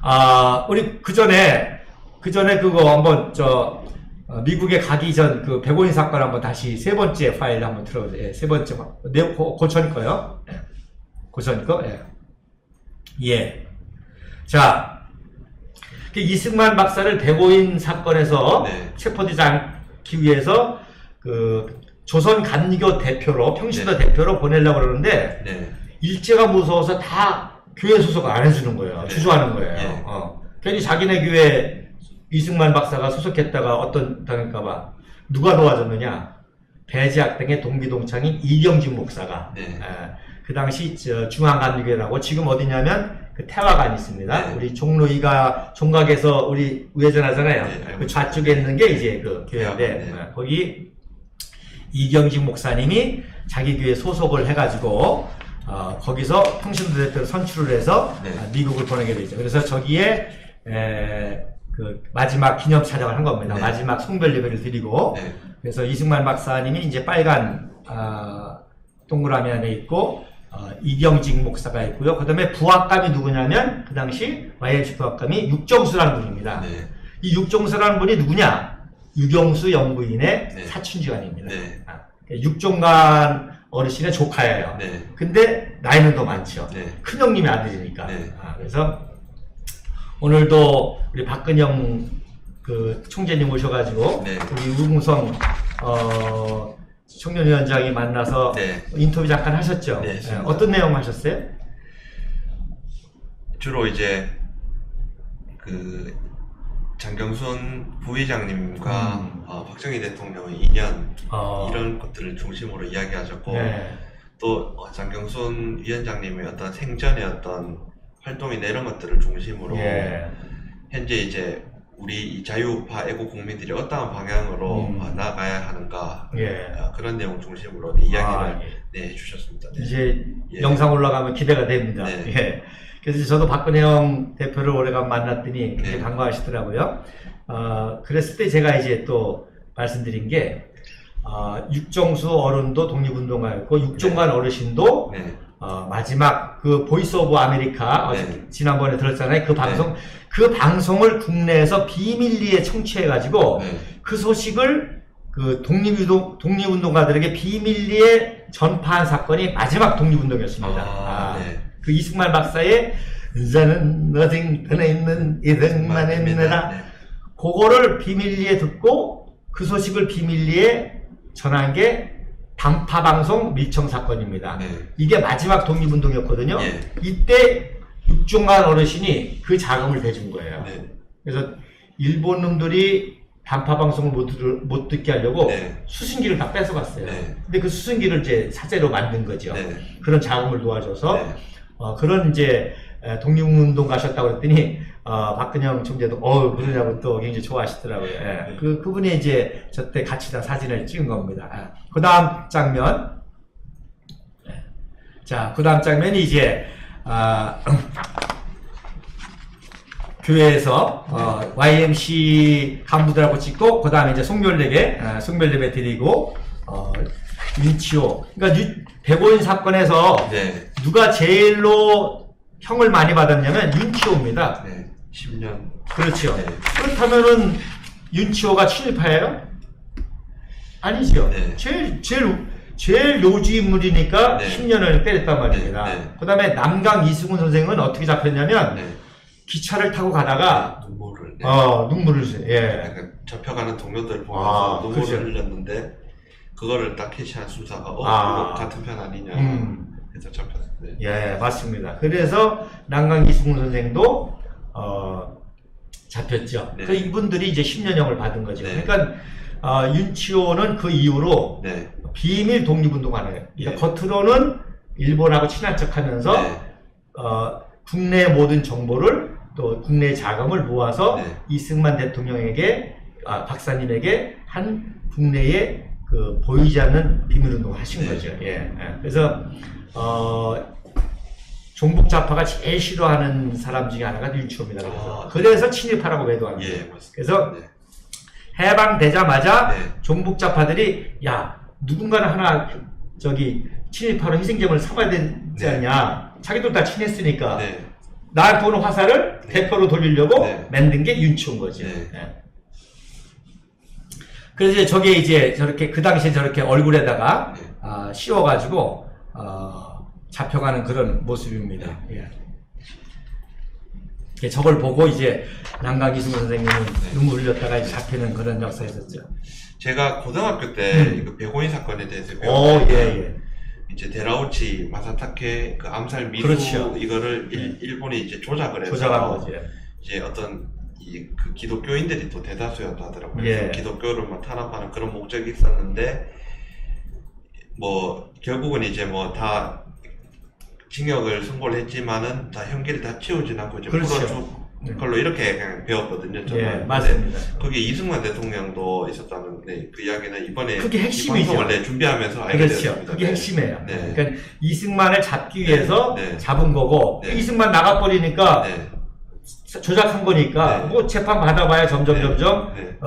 아, 우리 그 전에 그거 한번 미국에 가기 전 그 백오인 사건 한번 다시 세 번째 파일 한번 들어보세요. 예, 세 번째 고천 거요. 예. 고천 거. 예. 예. 자, 이승만 박사를 백오인 사건에서 체포되지 않기 위해서 그 조선 감리교 대표로 평신도 대표로 보내려고 그러는데 일제가 무서워서 다 교회 소속 안 해주는 거예요. 주저하는 거예요. 괜히 자기네 교회 이승만 박사가 소속했다가 어떤 당할까봐 누가 도와줬느냐? 배제학당의 동기동창인 이경진 목사가 그 당시 중앙감리교회라고 지금 어디냐면 그 태화관 있습니다. 우리 종각에서 우리 우회전하잖아요. 그 좌쪽에 있는 게 이제 그 교회인데 거기 이경진 목사님이 자기 교회 소속을 해가지고 거기서 평신도 대표를 선출을 해서 미국을 보내게 되죠. 그래서 저기에 그 마지막 기념 촬영을 한 겁니다. 마지막 송별 예배를 드리고 그래서 이승만 박사님이 이제 빨간 동그라미 안에 있고 이경직 목사가 있고요. 그 다음에 부학감이 누구냐면 그 당시 YMC 부학감이 육정수라는 분입니다. 이 육정수라는 분이 누구냐? 유경수 영부인의 사춘지간입니다. 육종관 어르신의 조카예요. 근데 나이는 더 많죠. 큰형님의 아들이니까. 그래서 오늘도 우리 박근영 그 총재님 오셔가지고 우리 우궁성 청년위원장이 만나서 인터뷰 잠깐 하셨죠? 어떤 내용 하셨어요? 주로 이제 그 장경순 부회장님과 박정희 대통령의 인연 이런 것들을 중심으로 이야기하셨고 또 장경순 위원장님의 어떤 생전의 어떤 활동이나 이런 것들을 중심으로 현재 이제 우리 이 자유우파 애국 국민들이 어떠한 방향으로 나아가야 하는가 그런 내용 중심으로 이야기를 해주셨습니다. 이제 영상 올라가면 기대가 됩니다. 그래서 저도 박근혜영 대표를 오래간 만났더니 굉장히 반가워하시더라고요. 그랬을 때 제가 이제 또 말씀드린 게 육정수 어른도 독립운동가였고 육종관 어르신도 마지막 그 보이스 오브 아메리카 지난번에 들었잖아요. 그 방송을 국내에서 비밀리에 청취해가지고 그 소식을 그 독립운동가들에게 비밀리에 전파한 사건이 마지막 독립운동이었습니다. 그 이승만 박사의 인자는 너징턴에 있는 이등만 했느라 그거를 비밀리에 듣고 그 소식을 비밀리에 전한 게 단파방송 밀청 사건입니다. 이게 마지막 독립운동이었거든요. 이때 육종관 어르신이 그 자금을 대준 거예요. 그래서 일본 놈들이 단파방송을 못 듣게 하려고 수신기를 다 뺏어갔어요. 근데 그 수신기를 이제 사제로 만든 거죠. 그런 자금을 도와줘서 그런 이제 독립운동 가셨다고 그랬더니 박근영 총재도 그러냐고 또 굉장히 좋아하시더라고요. 그분이 이제 저때 같이 다 사진을 찍은 겁니다. 그 다음 장면. 자, 그 다음 장면이 이제 교회에서 YMC 간부들하고 찍고 그 다음에 이제 송별예배 드리고 윤치호. 그러니까 백오인 사건에서 누가 제일로 형을 많이 받았냐면 윤치호입니다. 10년. 그렇죠. 그렇다면은 윤치호가 친일파예요? 아니죠. 제일 요주 인물이니까 네. 10년을 때렸단 말입니다. 네. 네. 그 다음에 남강 이승훈 선생은 어떻게 잡혔냐면 네. 기차를 타고 가다가 눈물을 눈물을 예. 약간 잡혀가는 동료들을 보면서 눈물을 그렇죠. 흘렸는데 그거를 딱 캐치한 순사가 이거 같은 편 아니냐 해서 잡혔어요. 예, 맞습니다. 그래서 남강 이승훈 선생도 잡혔죠. 네. 그 이분들이 이제 10년형을 받은 거죠. 네. 그러니까 윤치호는 그 이후로 네. 비밀 독립운동을 해요. 그러니까 예. 겉으로는 일본하고 친한 척하면서 네. 국내 모든 정보를 또 국내 자금을 모아서 네. 이승만 대통령에게 박사님에게 한 국내에 그 보이지 않는 비밀운동을 하신 네. 거죠. 예. 그래서 종북 좌파가 제일 싫어하는 사람 중에 하나가 윤치호입니다. 그래서 친일파라고 매도하는 거예요. 예, 맞습니다. 그래서 네. 해방되자마자 네. 종북 좌파들이 야 누군가는 하나 친일파로 희생제물을 삼아야 되지 않냐. 자기들 다 친했으니까 네. 나한테 오는 화살을 네. 대표로 돌리려고 네. 만든 게 윤치호인 거죠. 네. 예. 그래서 이제 저게 이제 저렇게 그 당시에 저렇게 얼굴에다가 네. 씌워가지고 잡혀가는 그런 모습입니다. 예. 저걸 보고 이제 남강 이승훈 선생님은 눈물 흘렸다가 이제 잡히는 그런 역사가 있었죠. 제가 고등학교 때 그 배고인 사건에 대해서 예. 이제 데라우치 마사타케 그 암살 미수 그렇죠. 이거를 일본이 이제 조작을 해서 조작한 거지. 이제 어떤 그 기독교인들이 또 대다수였다 하더라고요. 그래서 기독교를 뭐 탄압하는 그런 목적이 있었는데 뭐 결국은 이제 뭐 다 징역을 선고를 했지만은 다 형기를 다 치우진 않고 이제 풀어준 걸로 이렇게 그냥 배웠거든요. 저는. 예, 맞습니다. 거기에 이승만 대통령도 있었다는데 그 이야기는 이번에 그게 핵심이죠. 이 방송을 준비하면 알게 그렇죠. 되었습니다. 그게 핵심이에요. 네. 그러니까 이승만을 잡기 위해서 네. 잡은 거고 네. 이승만 나가버리니까 네. 조작한 거니까 네. 뭐 재판 받아봐야 점점 네.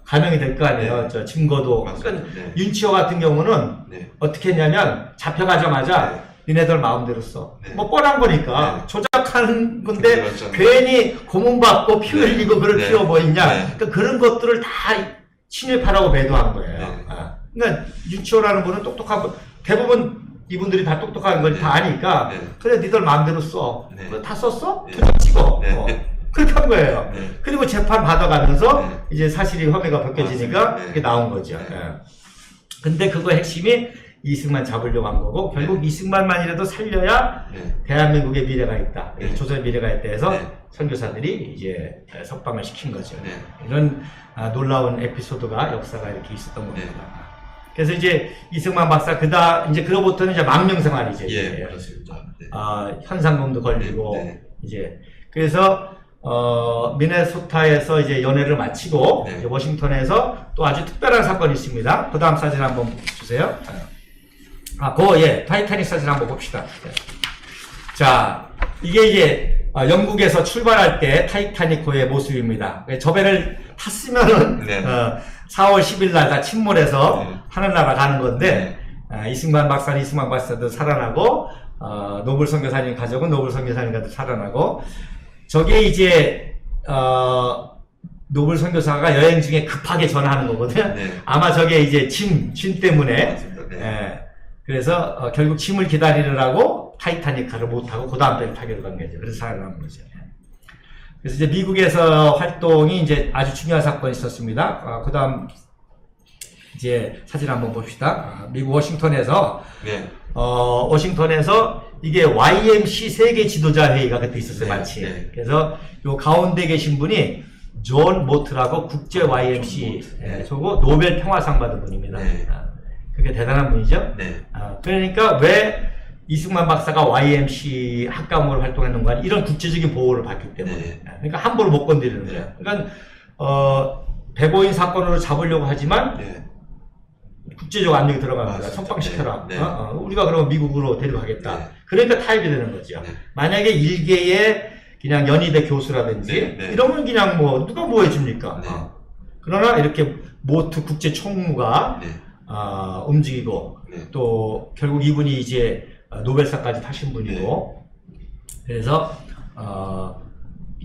감형이 될 거 아니에요. 네. 저 증거도. 맞습니다. 그러니까 네. 윤치호 같은 경우는 네. 어떻게 했냐면 잡혀가자마자 니네들 마음대로 써. 네. 뭐 뻔한 거니까 네. 조작하는 건데 그렇죠. 괜히 고문받고 피 네. 흘리고 그럴 네. 필요 뭐 있냐. 네. 그러니까 그런 것들을 다 친일파라고 매도한 거예요. 네. 그러니까 윤치호라는 분은 똑똑한 분, 대부분 이분들이 다 똑똑한 걸 다 아니까 네. 그래 니들 마음대로 써. 네. 그거 다 썼어? 네. 도장 찍어. 네. 그렇게 한 거예요. 네. 그리고 재판 받아가면서 네. 이제 사실이 혐의가 벗겨지니까 맞습니다. 네. 그게 나온 거죠. 네. 예. 근데 그거 핵심이 이승만 잡으려고 한 거고 결국 이승만만이라도 살려야 네. 대한민국의 미래가 있다. 네. 조선의 미래가 있다 해서 네. 선교사들이 이제 석방을 시킨 거죠. 네. 이런 놀라운 에피소드가 역사가 이렇게 있었던 겁니다. 네. 그래서 이제 이승만 박사 이제 그로부터는 이제 망명 생활이죠. 예, 그렇습니다. 네. 현상금도 걸리고 네. 이제 그래서 미네소타에서 이제 연애를 마치고 네. 이제 워싱턴에서 또 아주 특별한 사건이 있습니다. 그 다음 사진 한번 주세요. 타이타닉 사진 한번 봅시다. 자, 이게 이제 영국에서 출발할 때 타이타닉호의 모습입니다. 저 배를 탔으면은 네. 4월 10일 날 다 침몰해서 네. 하늘나라 가는 건데 이승만 박사도 살아나고 노블 선교사님 가족은 노블 선교사님과도 살아나고 저게 이제 노블 선교사가 여행 중에 급하게 전화하는 거거든요. 네. 아마 저게 이제 짐 때문에 맞습니다. 네. 그래서 결국 짐을 기다리느라고 타이타닉카를 못 타고 그 다음 배를 타기로 간 거죠. 그래서 살아남은 거죠. 그래서 이제 미국에서 활동이 이제 아주 중요한 사건이 있었습니다. 그 다음 이제 사진 한번 봅시다. 미국 워싱턴에서 네. 워싱턴에서 이게 YMC 세계 지도자 회의가 그때 있었어요, 네, 마치. 네. 그래서 요 가운데 계신 분이 존 모트라고 국제 YMC 저거 노벨 평화상 받은 분입니다. 네. 그게 대단한 분이죠. 네. 그러니까 왜 이승만 박사가 YMC 학과목으로 활동했는가 이런 국제적인 보호를 받기 때문에. 네. 그러니까 함부로 못 건드리는 거예요. 그러니까 백오인 사건으로 잡으려고 하지만 네. 국제적 압력이 들어갑니다. 맞습니다. 석방시켜라. 네. 우리가 그러면 미국으로 데려가겠다. 네. 그러니까 타협이 되는 거죠. 네. 만약에 일개의 그냥 연희대 교수라든지 네. 네. 이러면 그냥 뭐 누가 뭐 해줍니까? 네. 그러나 이렇게 모트 국제 총무가 네. 움직이고 네. 또 결국 이분이 이제 노벨상까지 타신 분이고 그래서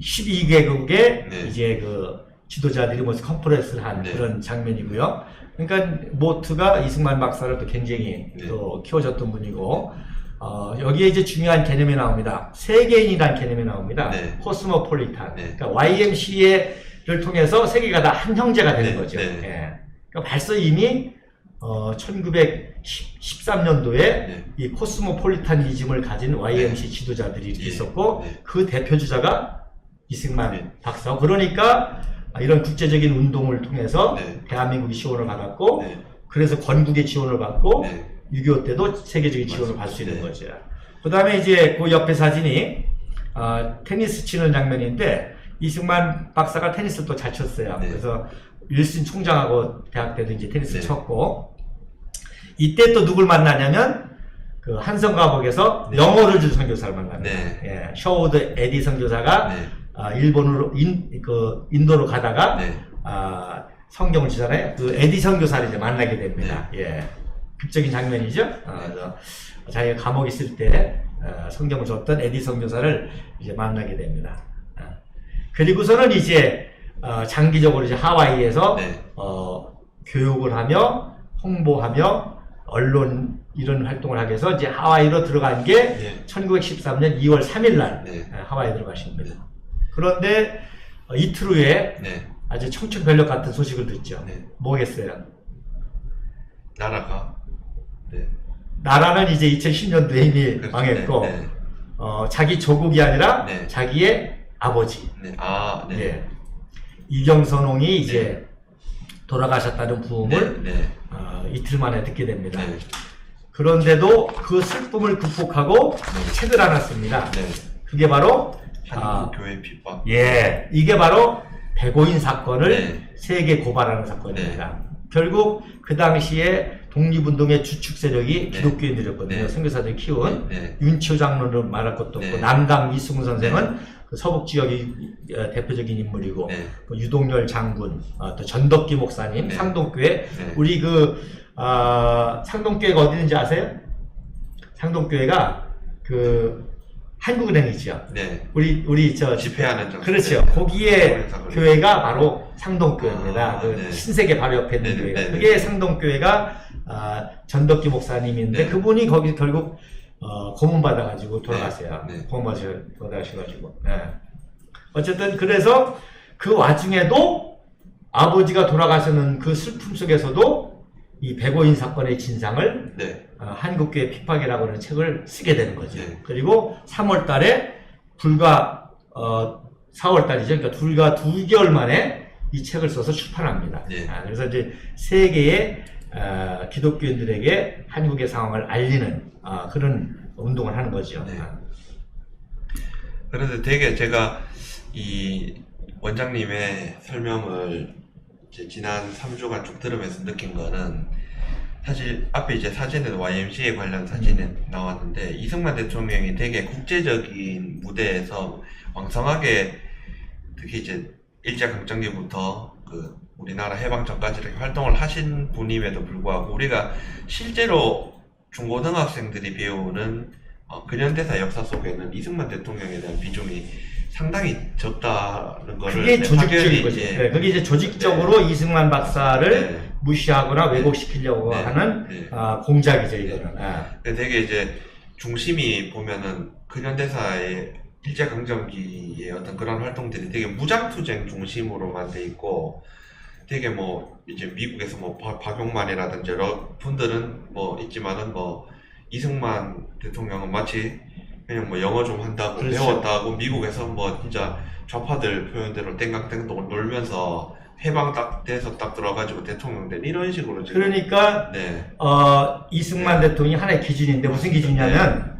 12개국의 네. 이제 그 지도자들이 모두 컨퍼런스를 한 네. 그런 장면이고요. 그러니까 모트가 이승만 박사를 또 굉장히 네. 또 키워줬던 분이고, 여기에 이제 중요한 개념이 나옵니다. 세계인이라는 개념이 나옵니다. 네. 코스모폴리탄. 네. 그러니까 YMCA를 통해서 세계가 다 한 형제가 되는 네. 거죠. 네. 예. 그러니까 벌써 이미 1913년도에 네. 이 코스모폴리타니즘을 가진 YMC 지도자들이 예. 있었고, 네. 그 대표주자가 이승만 네. 박사. 그러니까 이런 국제적인 운동을 통해서 네. 대한민국이 지원을 받았고, 네. 그래서 건국의 지원을 받고, 네. 6.25 때도 세계적인 지원을 맞습니다. 받을 수 있는 네. 거죠. 그 다음에 이제 그 옆에 사진이 테니스 치는 장면인데, 이승만 박사가 테니스를 또 잘 쳤어요. 네. 그래서 윌슨 총장하고 대학 때도 이제 테니스 네. 쳤고, 이때 또 누굴 만나냐면 그 한성가복에서 네. 영어를 준 선교사를 만납니다. 네. 예, 셔우드 에디 선교사가 네. 일본으로 인도로 가다가 네. 성경을 주잖아요. 그 에디 선교사를 이제 만나게 됩니다. 예, 극적인 장면이죠. 그래서 자기가 감옥에 있을 때 성경을 줬던 에디 선교사를 이제 만나게 됩니다. 그리고서는 이제 장기적으로 이제 하와이에서 네. 교육을 하며 홍보하며 언론 이런 활동을 하기 위해서 이제 하와이로 들어간 게 네. 1913년 2월 3일 날 네. 하와이에 들어가신 겁니다. 그런데 이틀 후에 네. 아주 청천벽력 같은 소식을 듣죠. 네. 뭐겠어요? 나라가. 네. 나라는 이제 2010년도에 이미 그렇죠. 망했고, 네. 네. 자기 조국이 아니라 네. 자기의 아버지. 네. 아, 네. 예. 이경선홍이 이제 돌아가셨다는 부음을 네. 네. 이틀 만에 듣게 됩니다. 네. 그런데도 그 슬픔을 극복하고 책을 하나 씁니다. 네. 그게 바로 한국 교회 핍박. 예, 이게 바로 백오인 사건을 네. 세계 고발하는 사건입니다. 결국 그 당시에 독립운동의 주축 세력이 네. 기독교인들이었거든요. 네. 선교사들 키운 네. 윤치호 장로를 말할 것도 없고, 네. 남강 이승훈 선생은 그 서북 지역의 대표적인 인물이고, 네. 그 유동열 장군, 또 전덕기 목사님, 네. 상동교회. 네. 우리 상동교회가 어디 있는지 아세요? 상동교회가 한국은행이죠. 네. 우리 집회하는 장. 그렇죠. 네. 거기에 교회가 바로 상동교회입니다. 그 네. 신세계 바로 옆에 있는 네, 네, 교회가. 네, 네. 그게 상동교회가 전덕기 목사님인데, 네. 그분이 거기서 결국 고문받아가지고 돌아가세요. 네. 고문받아서 돌아가셔가지고. 네. 어쨌든 그래서 그 와중에도 아버지가 돌아가시는 그 슬픔 속에서도 이 백오인 사건의 진상을 네. 한국교회 핍박이라고 하는 책을 쓰게 되는 거죠. 네. 그리고 3월 달에 불과 4월 달이죠. 그러니까 불과 2개월 만에 이 책을 써서 출판합니다. 네. 그래서 이제 세계의 기독교인들에게 한국의 상황을 알리는 그런 운동을 하는 거죠. 네. 그래서 되게 제가 이 원장님의 설명을 이제 지난 3주간 쭉 들으면서 느낀 거는, 사실 앞에 이제 사진에도 YMCA 관련 사진이 나왔는데, 이승만 대통령이 되게 국제적인 무대에서 왕성하게, 특히 이제 일제강점기부터 그 우리나라 해방 전까지 이렇게 활동을 하신 분임에도 불구하고, 우리가 실제로 중고등학생들이 배우는 근현대사 역사 속에는 이승만 대통령에 대한 비중이 상당히 적다는 거를, 그게 조직적인 거죠. 예. 네, 그게 이제 조직적으로 이승만 박사를 네. 무시하거나 왜곡시키려고 네. 하는 네. 공작이죠, 이거는. 되게 이제 중심이 보면은 근현대사의 일제강점기의 어떤 그런 활동들이 되게 무장투쟁 중심으로만 돼 있고, 되게 뭐 이제 미국에서 뭐 박용만이라든지 여러 분들은 뭐 있지만은 뭐 이승만 대통령은 마치 그냥 뭐 영어 좀 한다고, 그렇죠. 배웠다고 미국에서 뭐 진짜 좌파들 표현대로 땡깡땡 놀면서 해방 딱 돼서 딱 들어가지고 대통령 된 이런 식으로 지금. 그러니까 네. 이승만 대통령이 하나의 기준인데, 무슨 기준이냐면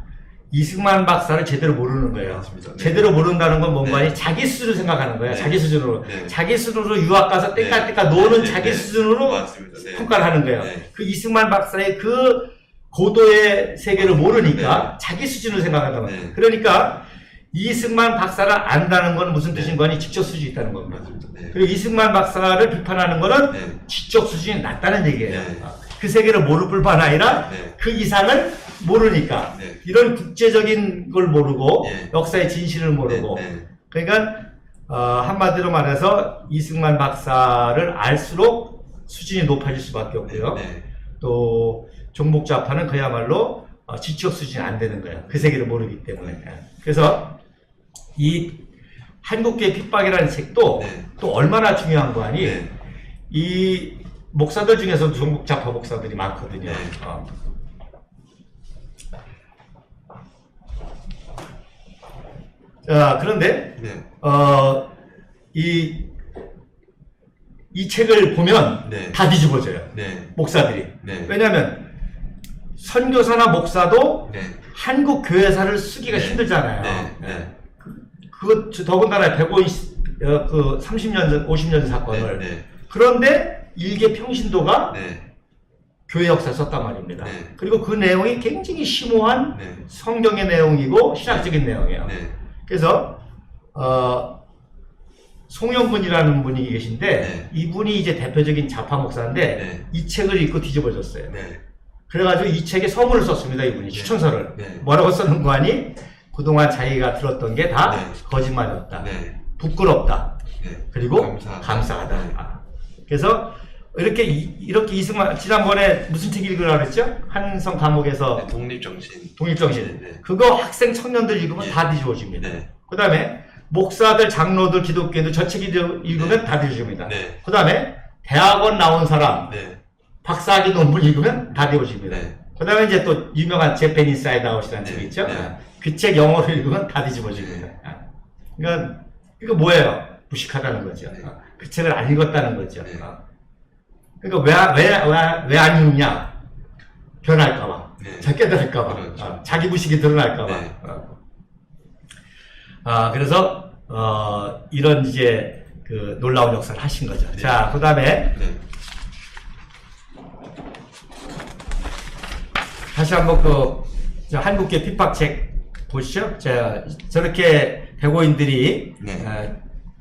이승만 박사를 제대로 모르는 거예요. 맞습니다. 네. 제대로 모른다는 건 뭔가 네. 자기 수준으로 생각하는 거예요. 네. 자기 수준으로. 네. 자기 수준으로 유학 가서 네. 땡까땡까 노는 네. 자기 네. 수준으로 맞습니다. 네. 평가를 하는 거예요. 네. 그 이승만 박사의 그 고도의 세계를 모르니까 자기 수준으로 생각한단 말이에요. 네. 그러니까 이승만 박사를 안다는 건 무슨 네. 뜻인 거니? 지적 수준이 있다는 겁니다. 맞습니다. 네. 그리고 이승만 박사를 비판하는 거는 네. 지적 수준이 낮다는 얘기예요. 네. 그 세계를 모를 뿐만 아니라 네. 그 이상을 모르니까 네. 이런 국제적인 걸 모르고 네. 역사의 진실을 모르고 네. 네. 그러니까 한마디로 말해서 이승만 박사를 알수록 수준이 높아질 수밖에 없고요. 네. 또 종북좌파는 그야말로 지적 수준이 안 되는 거예요. 그 세계를 모르기 때문에. 그래서 이 한국교회 핍박이라는 책도 네. 또 얼마나 중요한 거 아니? 네. 이 목사들 중에서도 종북좌파 목사들이 많거든요. 네. 자, 그런데 네. 이 책을 보면 네. 다 뒤집어져요. 네. 목사들이. 네. 왜냐하면 선교사나 목사도 네. 한국 교회사를 쓰기가 네. 힘들잖아요. 네. 네. 그거 더군다나 30년 전, 50년 전 사건을. 네. 그런데 일개 평신도가 네. 교회 역사를 썼단 말입니다. 네. 그리고 그 내용이 굉장히 심오한 네. 성경의 내용이고 신학적인 내용이에요. 네. 그래서 송영근이라는 분이 계신데 네. 이분이 이제 대표적인 좌파 목사인데 네. 이 책을 읽고 뒤집어졌어요. 네. 그래가지고 이 책에 서문을 썼습니다. 이분이 네. 추천서를. 네. 뭐라고 썼는 거 아니? 그동안 자기가 들었던 게 다 네. 거짓말이었다. 네. 부끄럽다. 네. 그리고 감사하다. 감사하다. 네. 그래서 이렇게 이승만 지난번에 무슨 책 읽으라고 그랬죠? 한성 감옥에서 네. 독립정신. 독립정신. 네. 그거 학생 청년들 읽으면 네. 다 뒤집어집니다. 네. 그 다음에 목사들, 장로들, 기독교인들 저 책 읽으면 네. 다 뒤집어집니다. 네. 그 다음에 대학원 나온 사람, 네. 박사학위 논문 읽으면 다 뒤집어집니다. 네. 그 다음에 이제 또 유명한 재팬 인사이드 아웃이라는 네. 책 있죠? 네. 그 책 영어로 읽으면 다 뒤집어집니다. 그러니까 이거 뭐예요? 무식하다는 거죠. 네. 그 책을 안 읽었다는 거죠. 네. 그러니까 왜 안 읽냐? 변할까봐. 네. 깨달을까봐. 그렇죠. 자기 무식이 드러날까봐. 네. 그래서 이런 이제 그 놀라운 역사를 하신 거죠. 네. 자, 그 다음에 네. 다시 한번 저 한국계 핍박책 보시죠. 자, 저렇게 대고인들이 네.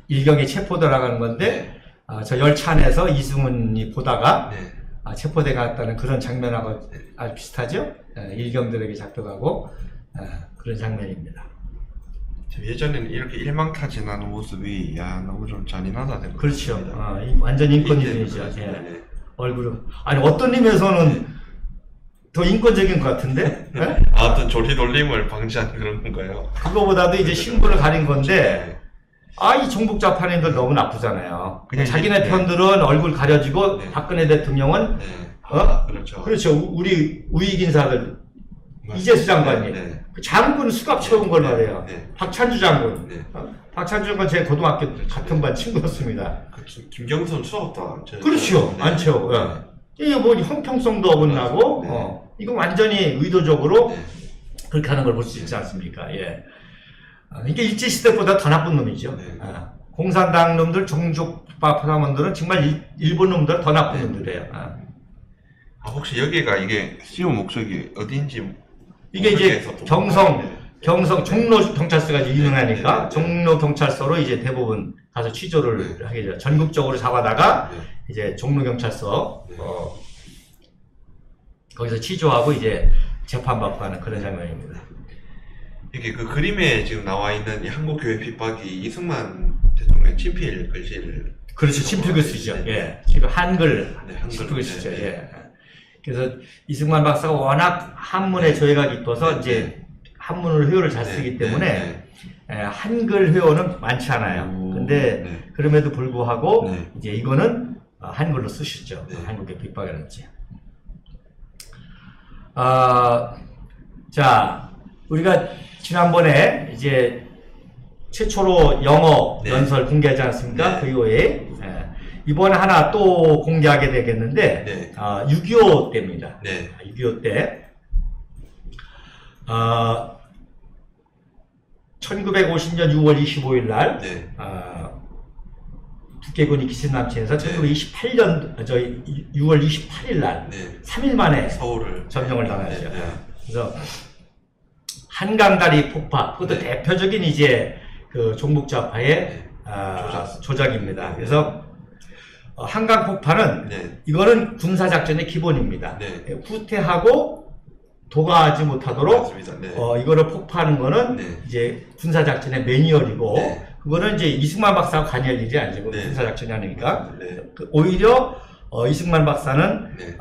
일경에 체포당하는 건데 저 열차 안에서 이승훈이 보다가 네. 체포돼 갔다는 그런 장면하고 아주 비슷하죠. 일경들에게 잡혀가고 그런 장면입니다. 예전에는 이렇게 일망타진하는 모습이 너무 좀 잔인하다. 그렇죠. 완전 인권이죠. 네. 얼굴은 어떤 의미에서는 더 인권적인 것 같은데? 네? 어떤 조리돌림을 방지하는 그런 건가요? 그거보다도 이제 신분을 가린 건데, 네. 이 종북좌파인들 너무 나쁘잖아요. 그냥 자기네 네. 편들은 얼굴 가려지고, 네. 박근혜 대통령은, 네. 그렇죠. 그렇죠. 우리 우익 인사들, 맞습니다. 이재수 장관님. 네. 그 장군 수갑 채운 걸 네. 말해요. 네. 박찬주 장군. 네. 박찬주 장관 제 고등학교 같은 반 친구였습니다. 김경선 수석도 그렇죠. 네. 안 채우고. 네. 이게 뭐 형평성도 어긋나고, 네. 이거 완전히 의도적으로 네. 그렇게 하는 걸 볼 수 있지 않습니까? 예. 이게 일제시대보다 더 나쁜 놈이죠. 네. 공산당 놈들, 종족파 사람들은 정말 일본 놈들 더 나쁜 네. 놈들이에요. 혹시 여기가 이게 시우 목적이 어딘지 이게 이제 경성 종로 경찰서가 이제 유명하니까 네. 종로 경찰서로 이제 대부분 가서 취조를 네. 하게 돼요. 전국적으로 잡아다가 네. 이제 종로 경찰서 네. 거기서 취조하고 이제 재판받고 하는 그런 장면입니다. 이게 그 그림에 지금 나와 있는 이 한국교회 핍박이 이승만 대통령 친필 글씨를 그렇죠. 친필 글씨죠. 네. 예. 지금 한글 네, 한글. 친필 글씨죠. 네. 예. 그래서 이승만 박사가 워낙 한문에 조예가 깊어서 네. 이제 한문을 회화를 잘 네. 쓰기 네. 때문에 한글 회화는 많지 않아요. 근데 네. 그럼에도 불구하고 네. 이제 이거는 한글로 쓰셨죠. 네. 한국의 핍박이라든지. 자, 우리가 지난번에 이제 최초로 영어 네. 연설 공개하지 않았습니까? 네. 그 이후에 이번에 하나 또 공개하게 되겠는데 네. 6.25 때입니다. 네. 6.25 때 1950년 6월 25일 날 네. 북해군이 기신남치에서 네. 1928년 6월 28일 날 네. 3일 만에 서울을 점령을 당하죠. 네. 그래서 한강다리 폭파, 그것도 네. 대표적인 이제 그 종북좌파의 네. 조작입니다. 그래서 한강 폭파는 네. 이거는 군사작전의 기본입니다. 네. 후퇴하고 도가하지 못하도록 맞습니다. 네. 이거를 폭파하는 거는 네. 이제 군사작전의 매뉴얼이고 네. 그거는 이제 이승만 박사가 관여할 일이 아니고 네. 군사작전이 아니니까 네. 오히려 이승만 박사는 네.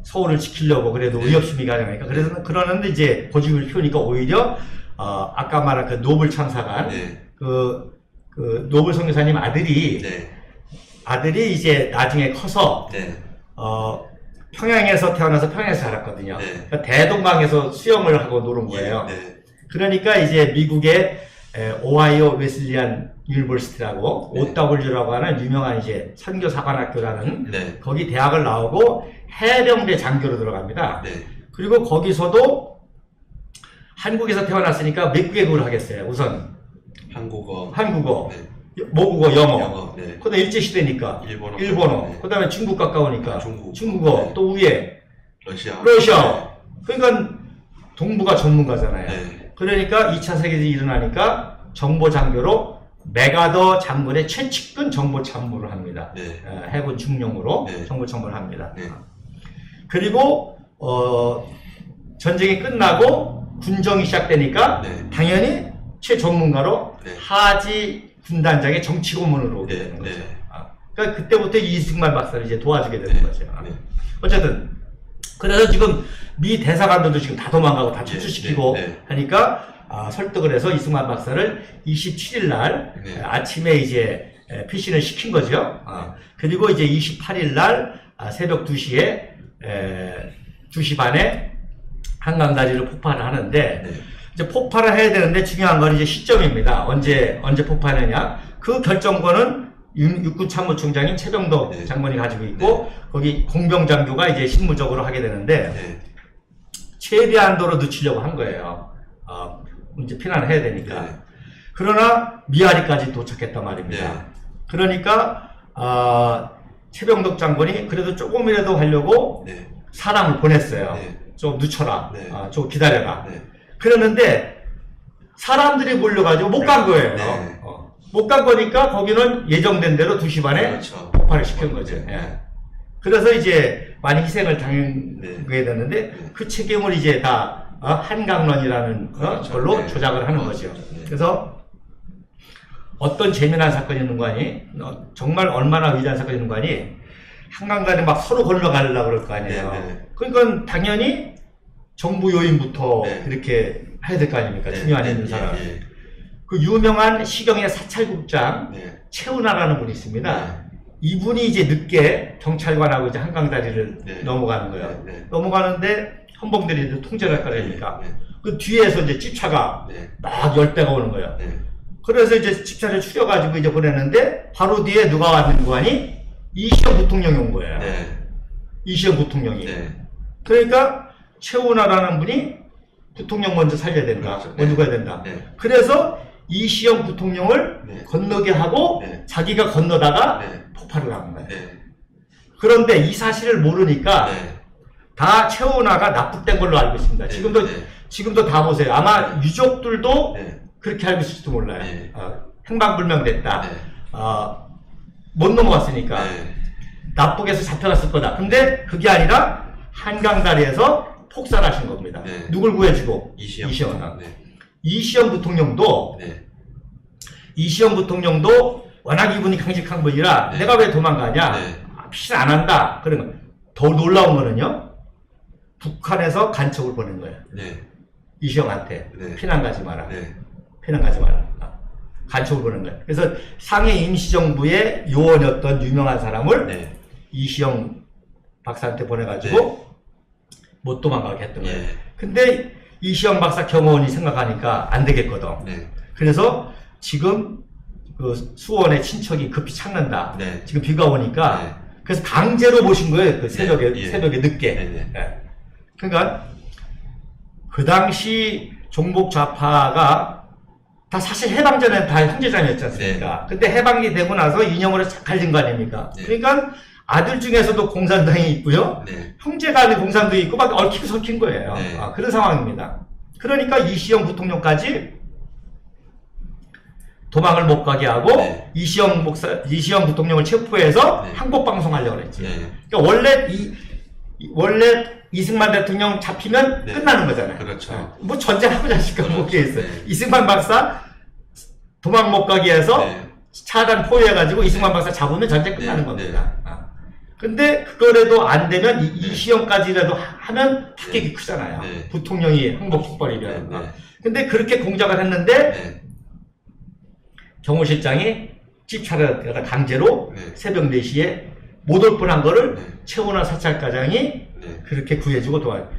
서울을 지키려고 그래도 네. 의협심이 가능하니까 그래서 그러는데 이제 고집을 피우니까 오히려 아까 말한 그 노블 참사관 네. 그 노블 선교사님 아들이 이제 나중에 커서 네. 평양에서 태어나서 평양에서 자랐거든요. 네. 그러니까 대동강에서 수영을 하고 노는 거예요. 네. 그러니까 이제 미국의 오하이오 웨슬리안 유니버시티라고 네. OW라고 하는 유명한 이제 선교사관학교라는 네. 거기 대학을 나오고 해병대 장교로 들어갑니다. 네. 그리고 거기서도 한국에서 태어났으니까 몇 국어를 하겠어요. 우선 한국어, 한국어, 네. 모국어, 영어. 네. 그다음에 일제시대니까 일본어, 일본어. 네. 그다음에 중국 가까우니까 중국어. 네. 또 위에 러시아. 그러니까 동북아 전문가잖아요. 네. 그러니까 2차 세계대전이 일어나니까 정보장교로 메가더 장군의 최측근 정보참모를 합니다. 네. 해군 중령으로 네. 정보참모를 합니다. 네. 그리고 전쟁이 끝나고 군정이 시작되니까 네. 당연히 최전문가로 네. 하지 군단장의 정치고문으로 오게 네. 되는 거죠. 네. 그러니까 그때부터 이승만 박사를 이제 도와주게 되는 네. 거죠. 네. 어쨌든 그래서 지금 미 대사관들도 지금 다 도망가고 다 철수시키고 네. 네. 하니까 설득을 해서 이승만 박사를 27일 날 네. 아침에 이제 피신을 시킨 거죠. 그리고 이제 28일 날 새벽 2시에 2시 반에 한강다리를 폭발을 하는데 네. 이제 폭발을 해야 되는데 중요한 건 이제 시점입니다. 언제 폭발하느냐. 그 결정권은 육군 참모총장인 최병덕 네. 장관이 가지고 있고 거기 공병장교가 이제 실무적으로 하게 되는데 네. 최대한도로 늦추려고 한 거예요. 이제 피난을 해야 되니까. 네. 그러나 미아리까지 도착했단 말입니다. 네. 그러니까 최병덕 장군이 그래도 조금이라도 하려고 네. 사람을 보냈어요. 네. 좀 늦춰라. 네. 좀 기다려라. 네. 그러는데 사람들이 몰려가지고 못 간 거예요. 네. 못 간 거니까 거기는 예정된 대로 2시 반에 그렇죠. 폭발을 시킨 거죠. 네. 예. 그래서 이제 많이 희생을 당하게 네. 되는데 네. 그 책임을 이제 다 한강론이라는 그렇죠. 걸로 네. 조작을 하는 그렇죠. 거죠. 네. 그래서 어떤 재미난 사건이 있는 거 아니? 정말 얼마나 위대한 사건이 있는 거 아니? 한강다리 막 서로 건너가려고 그럴 거 아니에요. 네. 네. 그러니까 당연히 정부 요인부터 네. 이렇게 해야 될 거 아닙니까? 네. 중요한 네. 있는 사람. 예. 그 유명한 시경의 사찰국장 네. 최은하라는 분이 있습니다. 네. 이분이 이제 늦게 경찰관하고 이제 한강다리를 네. 넘어가는 거예요. 네. 네. 넘어가는데 헌봉들이 통제를 할 거라니까. 네. 그 뒤에서 이제 집차가 네. 막 10대가 오는 거예요. 네. 그래서 이제 집차를 추려가지고 이제 보내는데 바로 뒤에 누가 왔는 거 아니? 이시영 부통령이 온 거예요. 네. 이시영 부통령이. 네. 그러니까 최은하라는 분이 부통령 먼저 살려야 된다. 그렇죠. 먼저 가야 된다. 네. 그래서 이시영 부통령을 네. 건너게 하고 네. 자기가 건너다가 네. 폭발을 한 거예요. 네. 그런데 이 사실을 모르니까 네. 다 최은하가 납북된 걸로 알고 있습니다. 네. 지금도 다 보세요. 아마 유족들도 네. 그렇게 알고 있을지도 몰라요. 네. 행방불명됐다. 네. 못 넘어갔으니까 네. 납북에서 잡혀갔을 거다. 근데 그게 아니라 한강다리에서 폭살하신 겁니다. 네. 누굴 구해주고? 이시영. 네. 이시영 부통령도 네. 이시영 부통령도 워낙 이분이 강직한 분이라 네. 내가 왜 도망가냐? 네. 피신 안 한다. 그러면 더 놀라운 거는요. 북한에서 간첩을 보낸 거예요. 네. 이시영한테 네. 피난 가지 마라. 네. 피난 가지 마라. 간첩을 보낸 거예요. 그래서 상해 임시정부의 요원이었던 유명한 사람을 네. 이시영 박사한테 보내가지고 못 도망가게 했던 거예요. 네. 근데 이시영 박사 경호원이 생각하니까 안 되겠거든. 네. 그래서 지금 그 수원의 친척이 급히 찾는다. 네. 지금 비가 오니까 네. 그래서 강제로 모신 거예요. 그 새벽에 예. 새벽에 늦게. 네. 네. 예. 그러니까 그 당시 종북 좌파가 다 사실 해방 전에 다 형제자매였지 않습니까? 근데 해방이 되고 나서 이념으로 갈린 거 아닙니까? 네. 그러니까 아들 중에서도 공산당이 있고요. 네. 형제가 아닌 공산당이 있고 막 얽히고 설킨 거예요. 네. 그런 상황입니다. 그러니까 이시영 부통령까지 도망을 못 가게 하고 네. 이시영 부통령을 체포해서 네. 항복 방송하려고 그랬지. 네. 그러니까 원래 원래 이승만 대통령 잡히면 네. 끝나는 거잖아요. 그렇죠. 뭐 전쟁하고 자실까 그렇죠. 뭐게 있어요. 네. 이승만 박사 도망 못 가게 해서 네. 차단 포위해가지고 이승만 박사 잡으면 전쟁 끝나는 네. 겁니다. 근데 그거라도 안 되면 이 시험까지라도 하면 타격이 크잖아요. 네. 부통령이 항복해버리면. 네. 근데 그렇게 공작을 했는데 네. 경호실장이 집차를 강제로 네. 새벽 4시에 못 올 뻔한 거를 네. 최원화 사찰가장이 네. 그렇게 구해주고 도와요.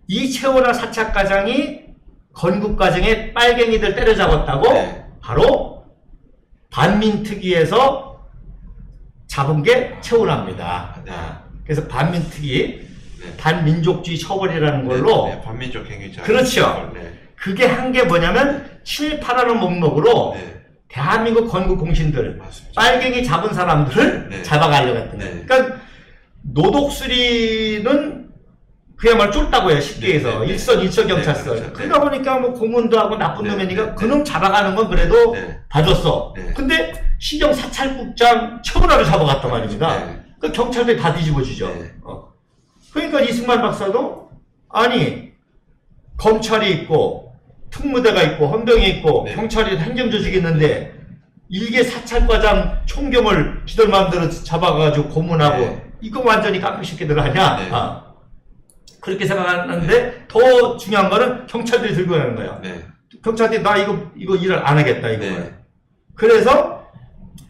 이 최원화 사찰가장이 건국 과정에 빨갱이들 때려잡았다고 네. 바로 반민특위에서 잡은 게 최원화입니다. 네. 그래서 반민특위, 네. 반민족주의 처벌이라는 걸로 네. 반민족 행위자. 그렇죠. 네. 그게 한 게 뭐냐면 7, 8하는 목록으로 네. 대한민국 건국 공신들, 맞습니다. 빨갱이 잡은 사람들을 네. 잡아가려고 했던 거예요. 그러니까 노독수리는 그야말로 쫄다고 해요. 쉽게 해서. 네. 일선, 일처 경찰서. 네. 그렇죠. 그러다 보니까 뭐 고문도 하고 나쁜 네. 놈이니까 네. 그놈 잡아가는 건 그래도 네. 봐줬어. 네. 근데 시경 사찰국장 최원화를 잡아갔단 말입니다. 네. 그 경찰들이 다 뒤집어지죠. 네. 그러니까 이승만 박사도 아니 검찰이 있고 특무대가 있고 헌병이 있고 네. 경찰이 행정조직이 있는데 일개 사찰과장 총경을 지들 마음대로 잡아가지고 고문하고 네. 이거 완전히 깡패 새끼들 아니야? 네. 그렇게 생각하는데 더 중요한 거는 경찰들이 들고 가는 거예요. 네. 경찰들이 나 이거 일을 안 하겠다 이거. 네. 그래서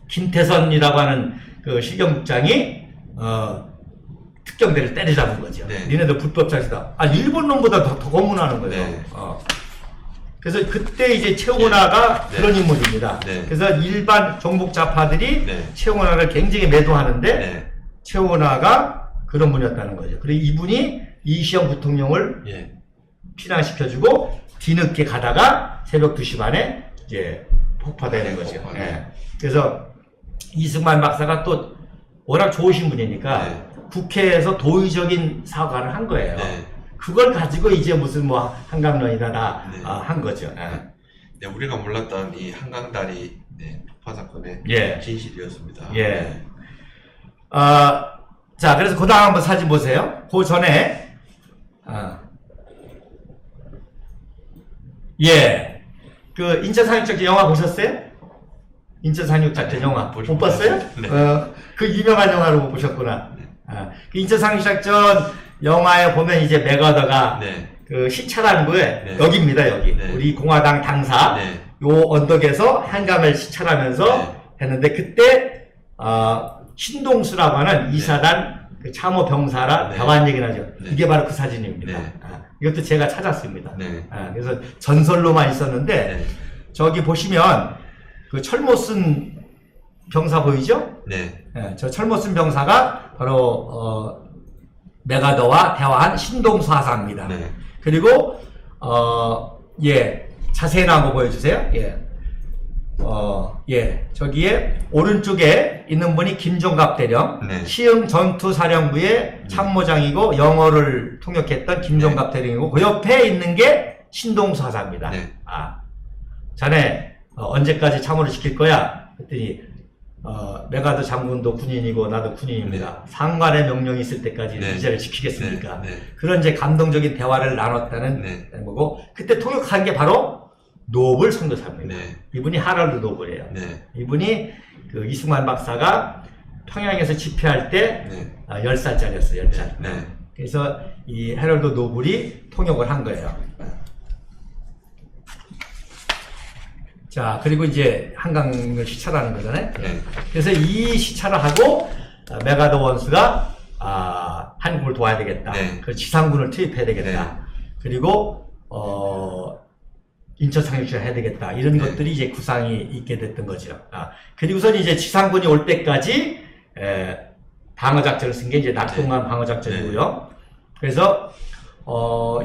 김태선이라고 하는 그 실경국장이 특경대를 때려잡은 거죠. 네. 니네들 불법자시다. 일본 놈보다 더 고문하는 거예요. 네. 그래서 그때 이제 최원화가 네. 그런 인물입니다. 네. 그래서 일반 정복자파들이 네. 최원화를 굉장히 매도하는데 네. 최원화가 그런 분이었다는 거죠. 그리고 이분이 이시영 부통령을 예. 피난시켜주고 뒤늦게 가다가 새벽 2시 반에 이제 폭파되는 거죠. 폭파. 예. 그래서 이승만 박사가 또 워낙 좋으신 분이니까 네. 국회에서 도의적인 사과를 한 거예요. 네. 그걸 가지고 이제 무슨 뭐 한강론이다 네. 한 거죠. 네, 우리가 몰랐던 이 한강다리 네, 폭파 사건의 예. 진실이었습니다. 예. 네. 자, 그래서 그 다음 한번 사진 보세요. 그 전에, 예. 그 인천 상륙작전 영화 보셨어요? 인천 상륙작전 영화 못 봤어요? 네. 그 유명한 영화를 못 보셨구나. 그 인천 상륙작전 영화에 보면 이제 맥어더가 네. 그 시찰한부에 네. 여기입니다, 여기. 네. 우리 공화당 당사 네. 요 언덕에서 한강을 시찰하면서 네. 했는데 그때 신동수라고 하는 이사단 그 참호 병사라 네. 대환 얘기를 하죠. 네. 이게 바로 그 사진입니다. 네. 이것도 제가 찾았습니다. 네. 그래서 전설로만 있었는데 네. 저기 보시면 그 철모 쓴 병사 보이죠? 네. 저 철모 쓴 병사가 바로 메가더와 대화한 신동수 하사입니다. 네. 그리고 자세히 한번 보여주세요. 저기에 오른쪽에 있는 분이 김종갑 대령, 네. 시흥 전투사령부의 참모장이고 영어를 통역했던 김종갑 대령이고 그 옆에 있는 게 신동수 하사입니다. 네. 자네 언제까지 참모를 시킬 거야? 그랬더니 메가더 장군도 군인이고 나도 군인입니다. 상관의 명령이 있을 때까지 네. 의자를 지키겠습니까? 네. 네. 그런 이제 감동적인 대화를 나눴다는 네. 거고 그때 통역한 게 바로 노블 선교사입니다. 네. 이분이 하럴드 노블이에요. 네. 이분이 그 이승만 박사가 평양에서 집회할 때 네. 10살짜리였어요. 10살. 네. 그래서 이 헤럴드 노블이 통역을 한 거예요. 자, 그리고 이제 한강을 시찰하는 거잖아요. 네. 그래서 이 시찰을 하고 메가더 원수가 한국을 도와야 되겠다. 네. 그 지상군을 투입해야 되겠다. 네. 그리고 인천 상륙을 해야 되겠다. 이런 네. 것들이 이제 구상이 있게 됐던 거죠. 그리고선 이제 지상군이 올 때까지 방어 작전을 쓴 게 이제 낮 동안 방어 작전이고요. 그래서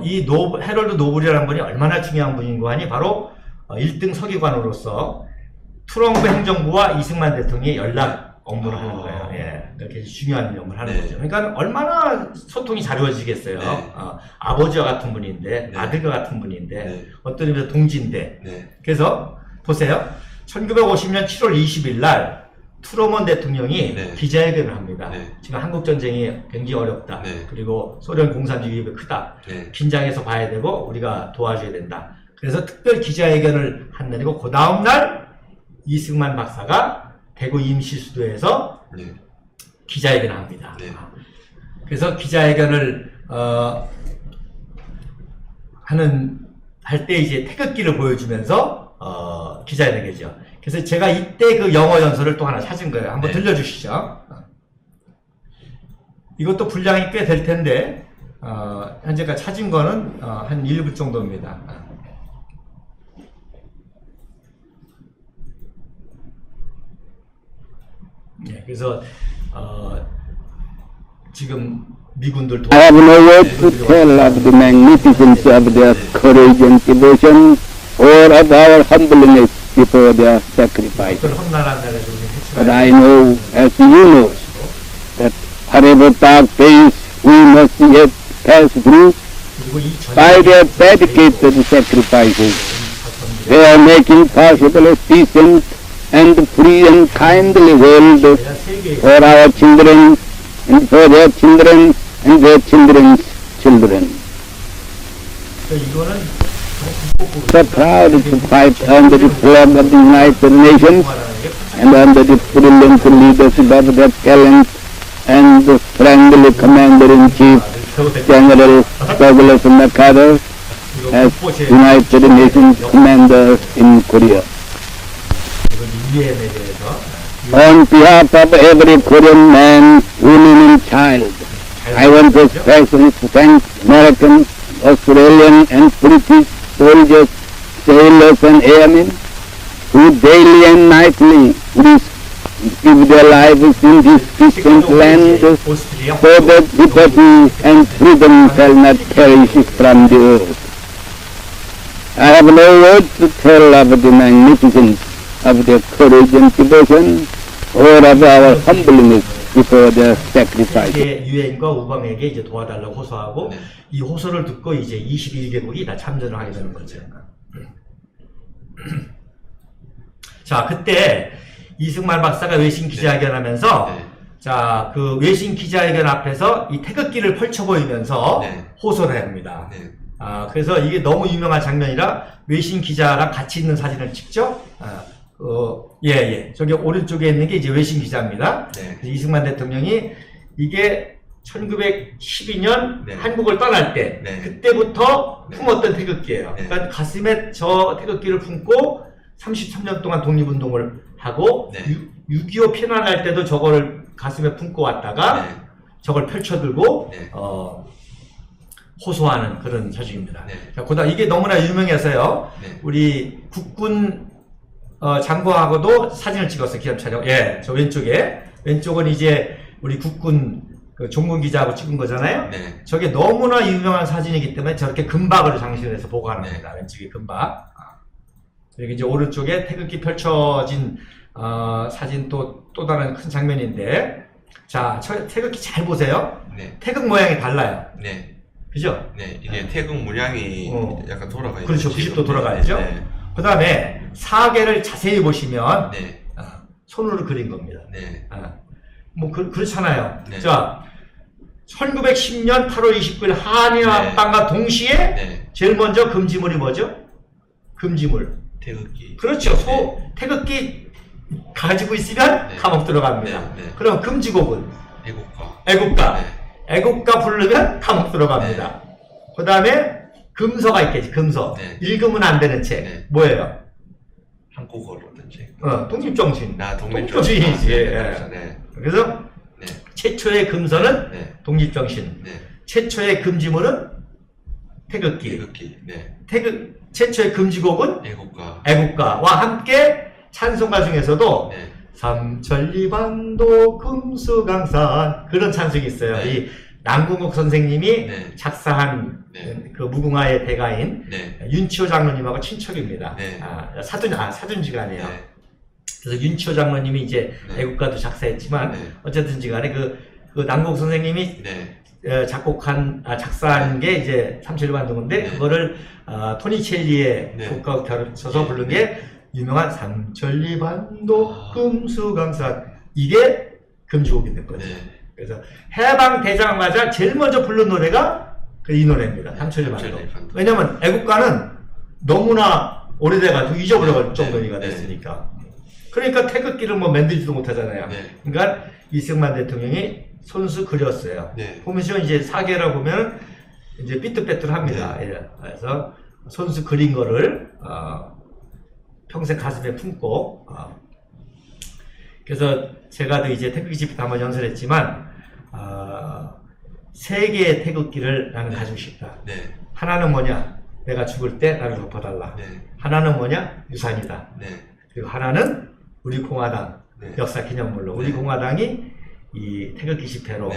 이 헤럴드 노블이라는 분이 얼마나 중요한 분인고 하니 바로 1등 서기관으로서 트럼프 행정부와 이승만 대통령이 연락 업무를 하는 거예요. 이렇게 중요한 업무를 하는 네. 거죠. 그러니까 얼마나 소통이 잘 이루어지겠어요. 네. 아버지와 같은 분인데, 네. 아들과 같은 분인데, 네. 어떤 의미에서 동지인데. 네. 그래서 보세요. 1950년 7월 20일 날 트루먼 대통령이 네. 기자회견을 합니다. 네. 지금 한국 전쟁이 굉장히 어렵다. 네. 그리고 소련 공산 위협이 크다. 네. 긴장해서 봐야 되고 우리가 도와줘야 된다. 그래서 특별 기자회견을 한 날이고 그 다음 날 이승만 박사가 대구 임시수도에서 네. 기자회견을 합니다. 네. 그래서 기자회견을 할 때 이제 태극기를 보여주면서 기자회견이죠. 그래서 제가 이때 그 영어 연설을 또 하나 찾은 거예요. 한번 네. 들려주시죠. 이것도 분량이 꽤 될 텐데 현재까지 찾은 거는 한 1분 정도입니다. 네, 그래서 지금 미군들 I have no words to tell of the magnificence of their courage and devotion, or of our humbleness before their sacrifice. 어떤 험난한 날에도 But I know, as you know, that whatever dark days we must yet pass through, 그리고 이 by their dedicated sacrifices, they are making possible a decent and free and kindly world 세계에 for our children and for their children and their children's children. 이거는 So proud to fight under the flag of the United Nations and under the brilliant leadership of their gallant and friendly Commander-in-Chief, General Douglas MacArthur, as United Nations Commander in Korea. UN에 대해서 On behalf of every Korean man, woman and child, I want to especially thank American, Australian and British soldiers, sailors and airmen who daily and nightly risk give their lives in this distant land 오스트리아 so that liberty and freedom shall not perish from the earth. I have no words to tell of the magnificence of their courage and devotion, or of our humbleness before their sacrifice. 유엔과 우방에게 이제 도와달라고 호소하고 네. 이 호소를 듣고 이제 21개국이 다 참전을 하게 되는 거죠. 자, 그때 이승만 박사가 외신 기자회견하면서 네. 자, 그 외신 기자회견 앞에서 이 태극기를 펼쳐 보이면서 네. 호소를 합니다. 네. 그래서 이게 너무 유명한 장면이라 외신 기자랑 같이 있는 사진을 찍죠. 저기 오른쪽에 있는 게 이제 외신 기자입니다. 네. 이승만 대통령이 이게 1912년 네. 한국을 떠날 때 네. 그때부터 네. 품었던 태극기예요. 네. 그러니까 가슴에 저 태극기를 품고 33년 동안 독립운동을 하고 네. 6.25 피난할 때도 저거를 가슴에 품고 왔다가 네. 저걸 펼쳐들고 네. 호소하는 그런 사진입니다. 네. 자, 그다음 이게 너무나 유명해서요. 네. 우리 국군 장관하고도 사진을 찍었어요. 기념 촬영. 예, 저 왼쪽은 이제 우리 국군 그 종군 기자하고 찍은 거잖아요. 네. 저게 너무나 유명한 사진이기 때문에 저렇게 금박을 장식해서 보관을 합니다. 네. 왼쪽에 금박. 그리고 이제 오른쪽에 태극기 펼쳐진 사진 또 다른 큰 장면인데, 자, 태극기 잘 보세요. 네. 태극 모양이 달라요. 네. 그죠? 네. 이게 태극 모양이 약간 돌아가 있는. 그렇죠. 90도 돌아가야죠. 네. 그 다음에 사계를 자세히 보시면 네. 손으로 그린 겁니다. 네. 뭐 그렇잖아요. 네. 자, 1910년 8월 29일 한일 합방과 동시에 네. 제일 먼저 금지물이 뭐죠? 금지물. 태극기. 그렇죠. 네. 태극기 가지고 있으면 네. 감옥 들어갑니다. 네. 네. 그럼 금지곡은 애국가. 애국가. 네. 애국가 부르면 감옥 들어갑니다. 그 다음에 금서가 있겠지. 금서. 네. 읽으면 안 되는 책. 네. 뭐예요? 한국어로든지. 독립정신. 나 독립정신이지. 네. 예. 네. 그래서 네. 최초의 금서는 네. 독립정신. 네. 최초의 금지물은 태극기. 태극기. 네. 최초의 금지곡은 애국가. 애국가와 함께 찬송가 중에서도 네. 삼천리반도 금수강산 그런 찬송이 있어요. 네. 이 남궁옥 선생님이 네. 작사한 네. 그 무궁화의 대가인 네. 윤치호 장로님하고 친척입니다. 네. 사돈지간이에요. 네. 그래서 윤치호 장로님이 이제 네. 애국가도 작사했지만 네. 어쨌든지간에 그 남궁옥 선생님이 네. 작사한 게 이제 삼천리반도인데 네. 그거를 토니첼리의 네. 곡과 결합쳐서 네. 부른 게 유명한 삼천리반도 금수강산 이게 금지곡이 됐거든요. 네. 그래서 해방되자마자 제일 먼저 부른 노래가 이 노래입니다. 삼천리 반도. 왜냐면 애국가는 너무나 오래돼가지고 잊어버려갈 정도가 됐으니까. 그러니까 태극기를 뭐 만들지도 못하잖아요. 그러니까 이승만 대통령이 손수 그렸어요. 보면서 이제 사계라 보면 이제 삐뚤빼뚤합니다. 그래서 손수 그린 거를 평생 가슴에 품고 그래서 제가 이제 태극기 집회 한번 연설했지만 세 개의 태극기를 나는 가지고 싶다. 하나는 뭐냐? 내가 죽을 때 나를 덮어달라. 하나는 뭐냐? 유산이다. 그리고 하나는 우리 공화당 역사 기념물로 우리 공화당이 이 태극기 집회로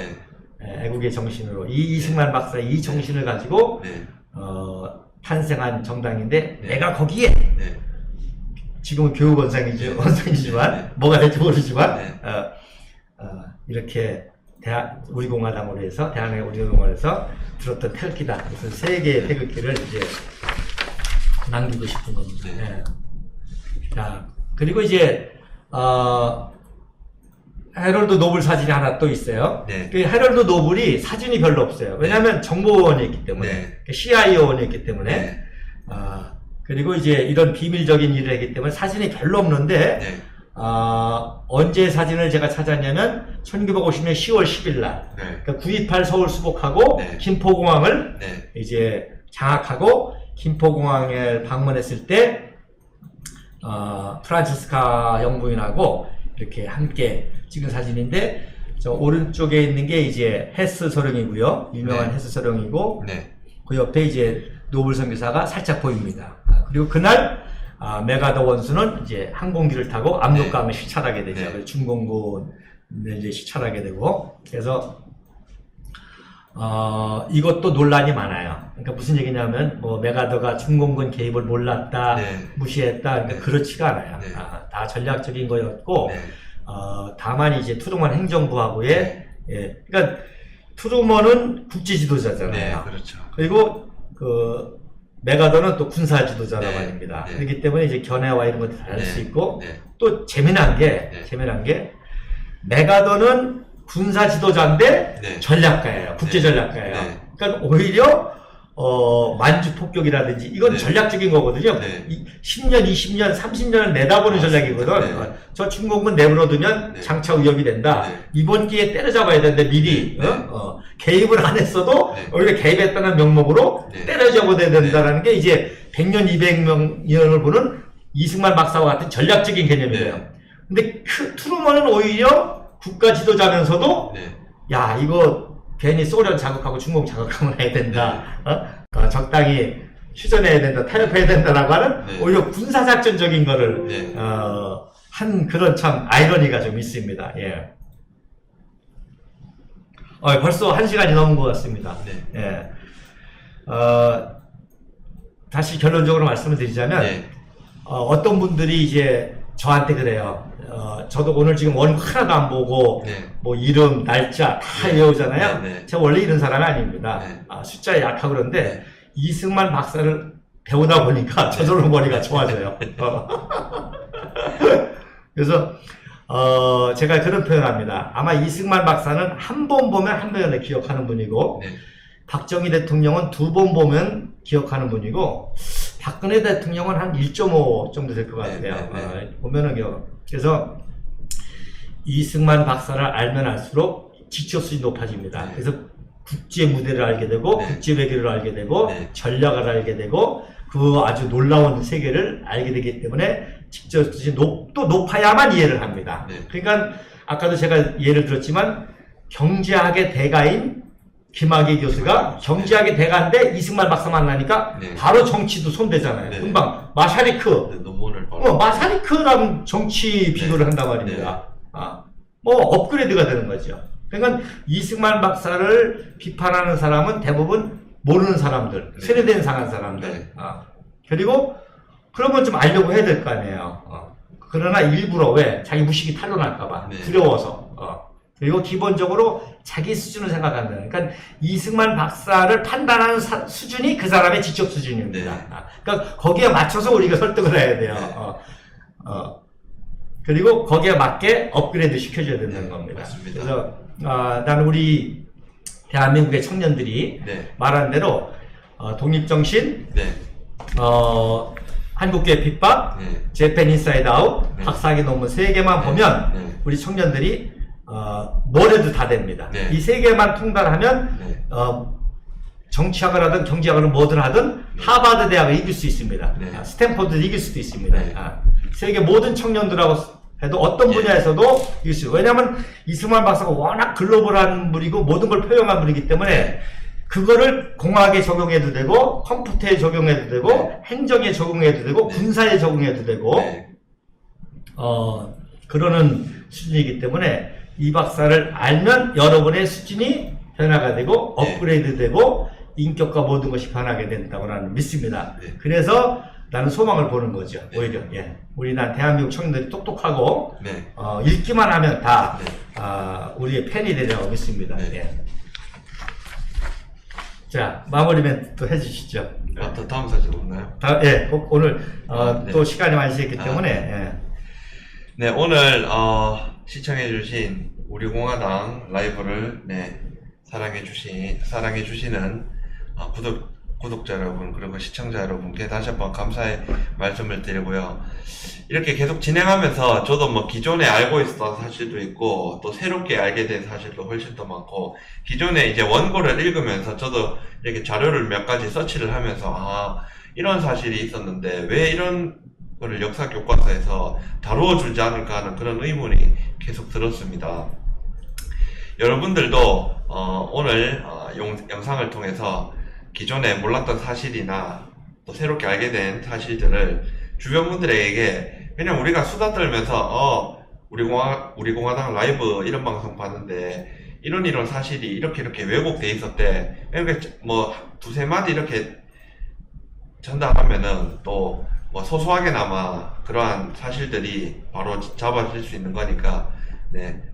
애국의 정신으로 이 이승만 박사 이 정신을 가지고 탄생한 정당인데 내가 거기에 지금은 교육원상이지만 뭐가 될지 모르지만 이렇게 우리 공화당으로 해서 대한민국 우리 공화당에서 들었던 태극기다. 그래서 세 개의 태극기를 이제 남기고 싶은 겁니다. 자, 그리고 이제 해럴드 노블 사진이 하나 또 있어요. 그 해럴드 노블이 사진이 별로 없어요. 왜냐하면 정보원이었기 때문에, CIA원이었기 때문에, 그리고 이제 이런 비밀적인 일을 했기 때문에 사진이 별로 없는데, 언제 사진을 제가 찾았냐면 1950년 10월 10일 날, 그러니까 9.28 서울 수복하고 김포공항을 이제 장악하고 김포공항에 방문했을 때 프란치스카 영부인하고 이렇게 함께 찍은 사진인데 저 오른쪽에 있는 게 이제 헤스 소령이고요. 유명한 헤스 소령이고 그 옆에 이제 노블 선교사가 살짝 보입니다. 그리고 그날 메가더 원수는 이제 항공기를 타고 압록강을 시찰하게 되죠. 그래서 중공군을 이제 시찰하게 되고 그래서 이것도 논란이 많아요. 그러니까 무슨 얘기냐면 뭐 메가더가 중공군 개입을 몰랐다, 무시했다. 그러니까 그렇지가 않아요. 다 전략적인 거였고 다만 이제 트루먼 행정부하고의 그러니까 트루먼은 국제 지도자잖아요. 그렇죠. 그리고 그 메가더는 또 군사 지도자라고 합니다. 그렇기 때문에 이제 견해와 이런 것도 다를 수 있고 또 재미난 게 메가더는 군사 지도자인데 전략가예요. 국제 전략가예요. 그러니까 오히려 만주 폭격이라든지 이건 전략적인 거거든요. 10년, 20년, 30년을 내다보는 전략이거든. 저 중공군 내버려두면 장차 위협이 된다. 이번 기회에 때려잡아야 되는데 미리 개입을 안 했어도 오히려 개입했다는 명목으로 때려잡아야 된다는 게 이제 100년, 200년을 보는 이승만 박사와 같은 전략적인 개념이에요. 근데 트루먼은 오히려 국가 지도자면서도 야 이거 괜히 소련 자극하고 중공 자극하면 해야 된다. 적당히 휴전해야 된다. 타협해야 된다라고 하는 오히려 군사작전적인 거를 한 그런 참 아이러니가 좀 있습니다. 벌써 1시간이 넘은 것 같습니다. 다시 결론적으로 말씀을 드리자면 어떤 분들이 이제 저한테 그래요. 저도 오늘 지금 원고 하나도 안 보고 뭐 이름, 날짜 다 외우잖아요. 제가 원래 이런 사람이 아닙니다. 숫자에 약하고 그런데 이승만 박사를 배우다 보니까 저절로 머리가 좋아져요. 그래서 제가 그런 표현합니다. 아마 이승만 박사는 한 번 보면 한 번에 기억하는 분이고 박정희 대통령은 2번 보면 기억하는 분이고 박근혜 대통령은 한 1.5 정도 될 것 같아요. 보면은 그래서 이승만 박사를 알면 알수록 지적수준이 높아집니다. 그래서 국제 무대를 알게 되고 국제 외교를 알게 되고 전략을 알게 되고 그 아주 놀라운 세계를 알게 되기 때문에 지적수준이 또 높아야만 이해를 합니다. 그러니까 아까도 제가 예를 들었지만 경제학의 대가인 김학의 교수가 경제학의 대가인데 이승만 박사 만나니까 바로 정치도 손대잖아요. 금방 마샤리크 마샤리크랑 정치 비교를 한단 말입니다. 뭐 업그레이드가 되는 거죠. 그러니까 이승만 박사를 비판하는 사람은 대부분 모르는 사람들, 세뇌된 상한 사람들. 그리고 그러면 좀 알려고 해야 될 거 아니에요. 그러나 일부러 왜 자기 무식이 탄로날까봐 두려워서. 그리고 기본적으로 자기 수준을 생각한다. 그러니까 이승만 박사를 판단하는 수준이 그 사람의 지적 수준입니다. 그러니까 거기에 맞춰서 우리가 설득을 해야 돼요. 그리고 거기에 맞게 업그레이드 시켜줘야 된다는 겁니다. 맞습니다. 그래서 나는 우리 대한민국의 청년들이 네. 말한 대로 독립정신, 네. 한국계 핍박, 네. 재팬 인사이드 아웃, 네. 박사학위 논문 3개만 보면 네. 우리 청년들이 뭘 해도 다 됩니다. 네. 이 3개만 통달하면 네. 정치학을 하든 경제학을 뭐든 하든 네. 하버드 대학을 이길 수 있습니다. 네. 스탠퍼드를 이길 수도 있습니다. 네. 세계 모든 청년들하고 해도 어떤 분야에서도 이길 수 있어요. 왜냐하면 이승만 박사가 워낙 글로벌한 분이고 모든 걸 표현한 분이기 때문에 그거를 공학에 적용해도 되고 컴퓨터에 적용해도 되고 네. 행정에 적용해도 되고 네. 군사에 적용해도 되고 네. 그러는 수준이기 때문에 이 박사를 알면 여러분의 수준이 변화가 되고 네. 업그레이드 되고 인격과 모든 것이 변하게 된다고 나는 믿습니다. 네. 그래서 나는 소망을 보는 거죠. 네. 오히려 우리 대한민국 청년들이 똑똑하고 네. 읽기만 하면 다 네. 우리의 팬이 되리라고 믿습니다. 네. 예. 자, 마무리 멘트 해주시죠. 또 다음 사진 없나요? 꼭 오늘 네. 또 시간이 많이 지났기 때문에 네. 네, 오늘 시청해주신 우리 공화당 라이브를 사랑해 주시는 구독자 여러분 그리고 시청자 여러분께 다시 한번 감사의 말씀을 드리고요. 이렇게 계속 진행하면서 저도 뭐 기존에 알고 있었던 사실도 있고 또 새롭게 알게 된 사실도 훨씬 더 많고 기존에 이제 원고를 읽으면서 저도 이렇게 자료를 몇 가지 서치를 하면서 이런 사실이 있었는데 왜 이런 거를 역사 교과서에서 다루어 주지 않을까 하는 그런 의문이 계속 들었습니다. 여러분들도 오늘 영상을 통해서 기존에 몰랐던 사실이나 또 새롭게 알게 된 사실들을 주변 분들에게 그냥 우리가 수다 떨면서 우리 공화당 라이브 이런 방송 봤는데 이런 사실이 이렇게 왜곡돼 있었대. 이렇게 뭐 두세 마디 이렇게 전달하면은 또 뭐 소소하게나마 그러한 사실들이 바로 잡아질 수 있는 거니까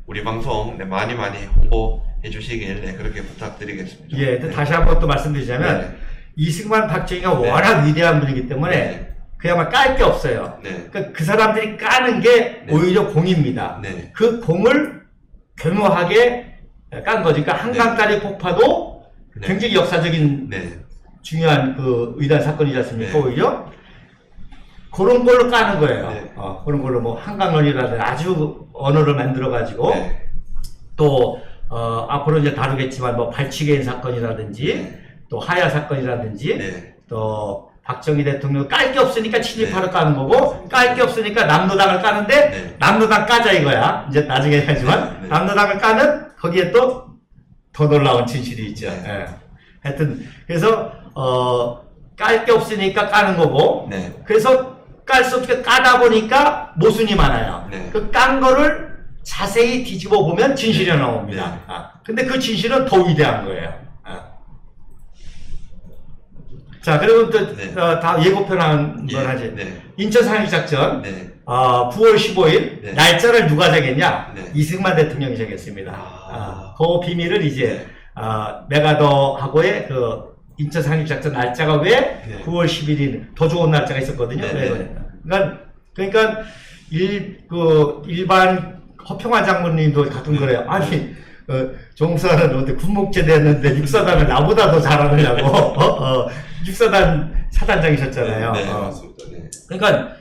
우리 방송 많이 홍보해 주시길 그렇게 부탁드리겠습니다. 예, 다시 한번 또 말씀드리자면 이승만 박정희가 워낙 위대한 분이기 때문에 그야말로 깔 게 없어요. 그러니까 그 사람들이 까는 게 오히려 공입니다. 그 공을 교묘하게 깐 거죠. 그러니까 한강다리 폭파도 굉장히 역사적인 중요한 그 위대한 사건이지 않습니까? 오히려 그런 걸로 까는 거예요. 그런 걸로 뭐 한강론이라든지 아주 언어를 만들어 가지고 또 앞으로 이제 다루겠지만 뭐 발치개인 사건이라든지 또 하야 사건이라든지 또 박정희 대통령 깔 게 없으니까 친일파를 까는 거고 깔 게 없으니까 남로당을 까는데 남로당 까자 이거야. 이제 나중에 하지만 남로당을 까는 거기에 또 더 놀라운 진실이 있죠. 하여튼 그래서 깔 게 없으니까 까는 거고 그래서 깔 수 없게 까다 보니까 모순이 많아요. 그 깐 거를 자세히 뒤집어 보면 진실이 나옵니다. 근데 그 진실은 더 위대한 거예요. 자, 그리고 또 다 예고편한 걸 하지. 인천 상륙작전 9월 15일 날짜를 누가 정했냐? 이승만 대통령이 정했습니다. 그 비밀을 이제 메가더하고의 그 인천 상륙작전 날짜가 왜 9월 10일인 더 좋은 날짜가 있었거든요. 그러니까 일반 허평환 장군님도 가끔 그래요. 아니 종사는 어디 군목제대 했는데 육사단을 나보다 더 잘하느냐고. 육사단 사단장이셨잖아요. 맞습니다. 그러니까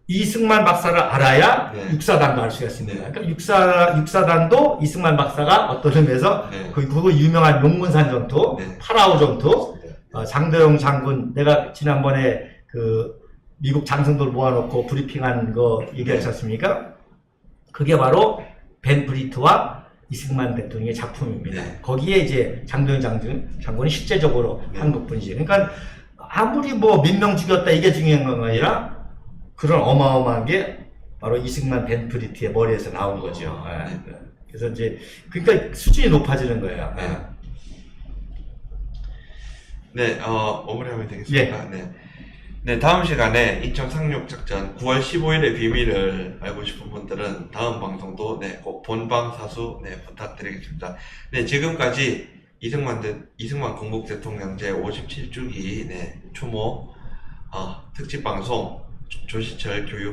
이승만 박사를 알아야 육사단도 알 수가 있습니다. 그러니까 육사단도 이승만 박사가 어떤 의미에서 그거 유명한 용문산 전투, 파라오 전투, 장도영 장군, 내가 지난번에 그 미국 장성들 모아놓고 브리핑한 거 얘기하지 않습니까? 그게 바로 벤 브리트와 이승만 대통령의 작품입니다. 거기에 이제 장도영 장군이 실제적으로 한국 분이지. 그러니까 아무리 뭐 몇 명 죽였다 이게 중요한 건 아니라 그런 어마어마한 게 바로 이승만 벤 브리트의 머리에서 나온 거죠. 그래서 이제 그러니까 수준이 높아지는 거예요. 마무리하면 되겠습니까? 다음 시간에 인천 상륙작전 9월 15일의 비밀을 알고 싶은 분들은 다음 방송도 꼭 본방사수 부탁드리겠습니다. 지금까지 이승만 건국 대통령 제57주기 추모 특집 방송 조시철 교육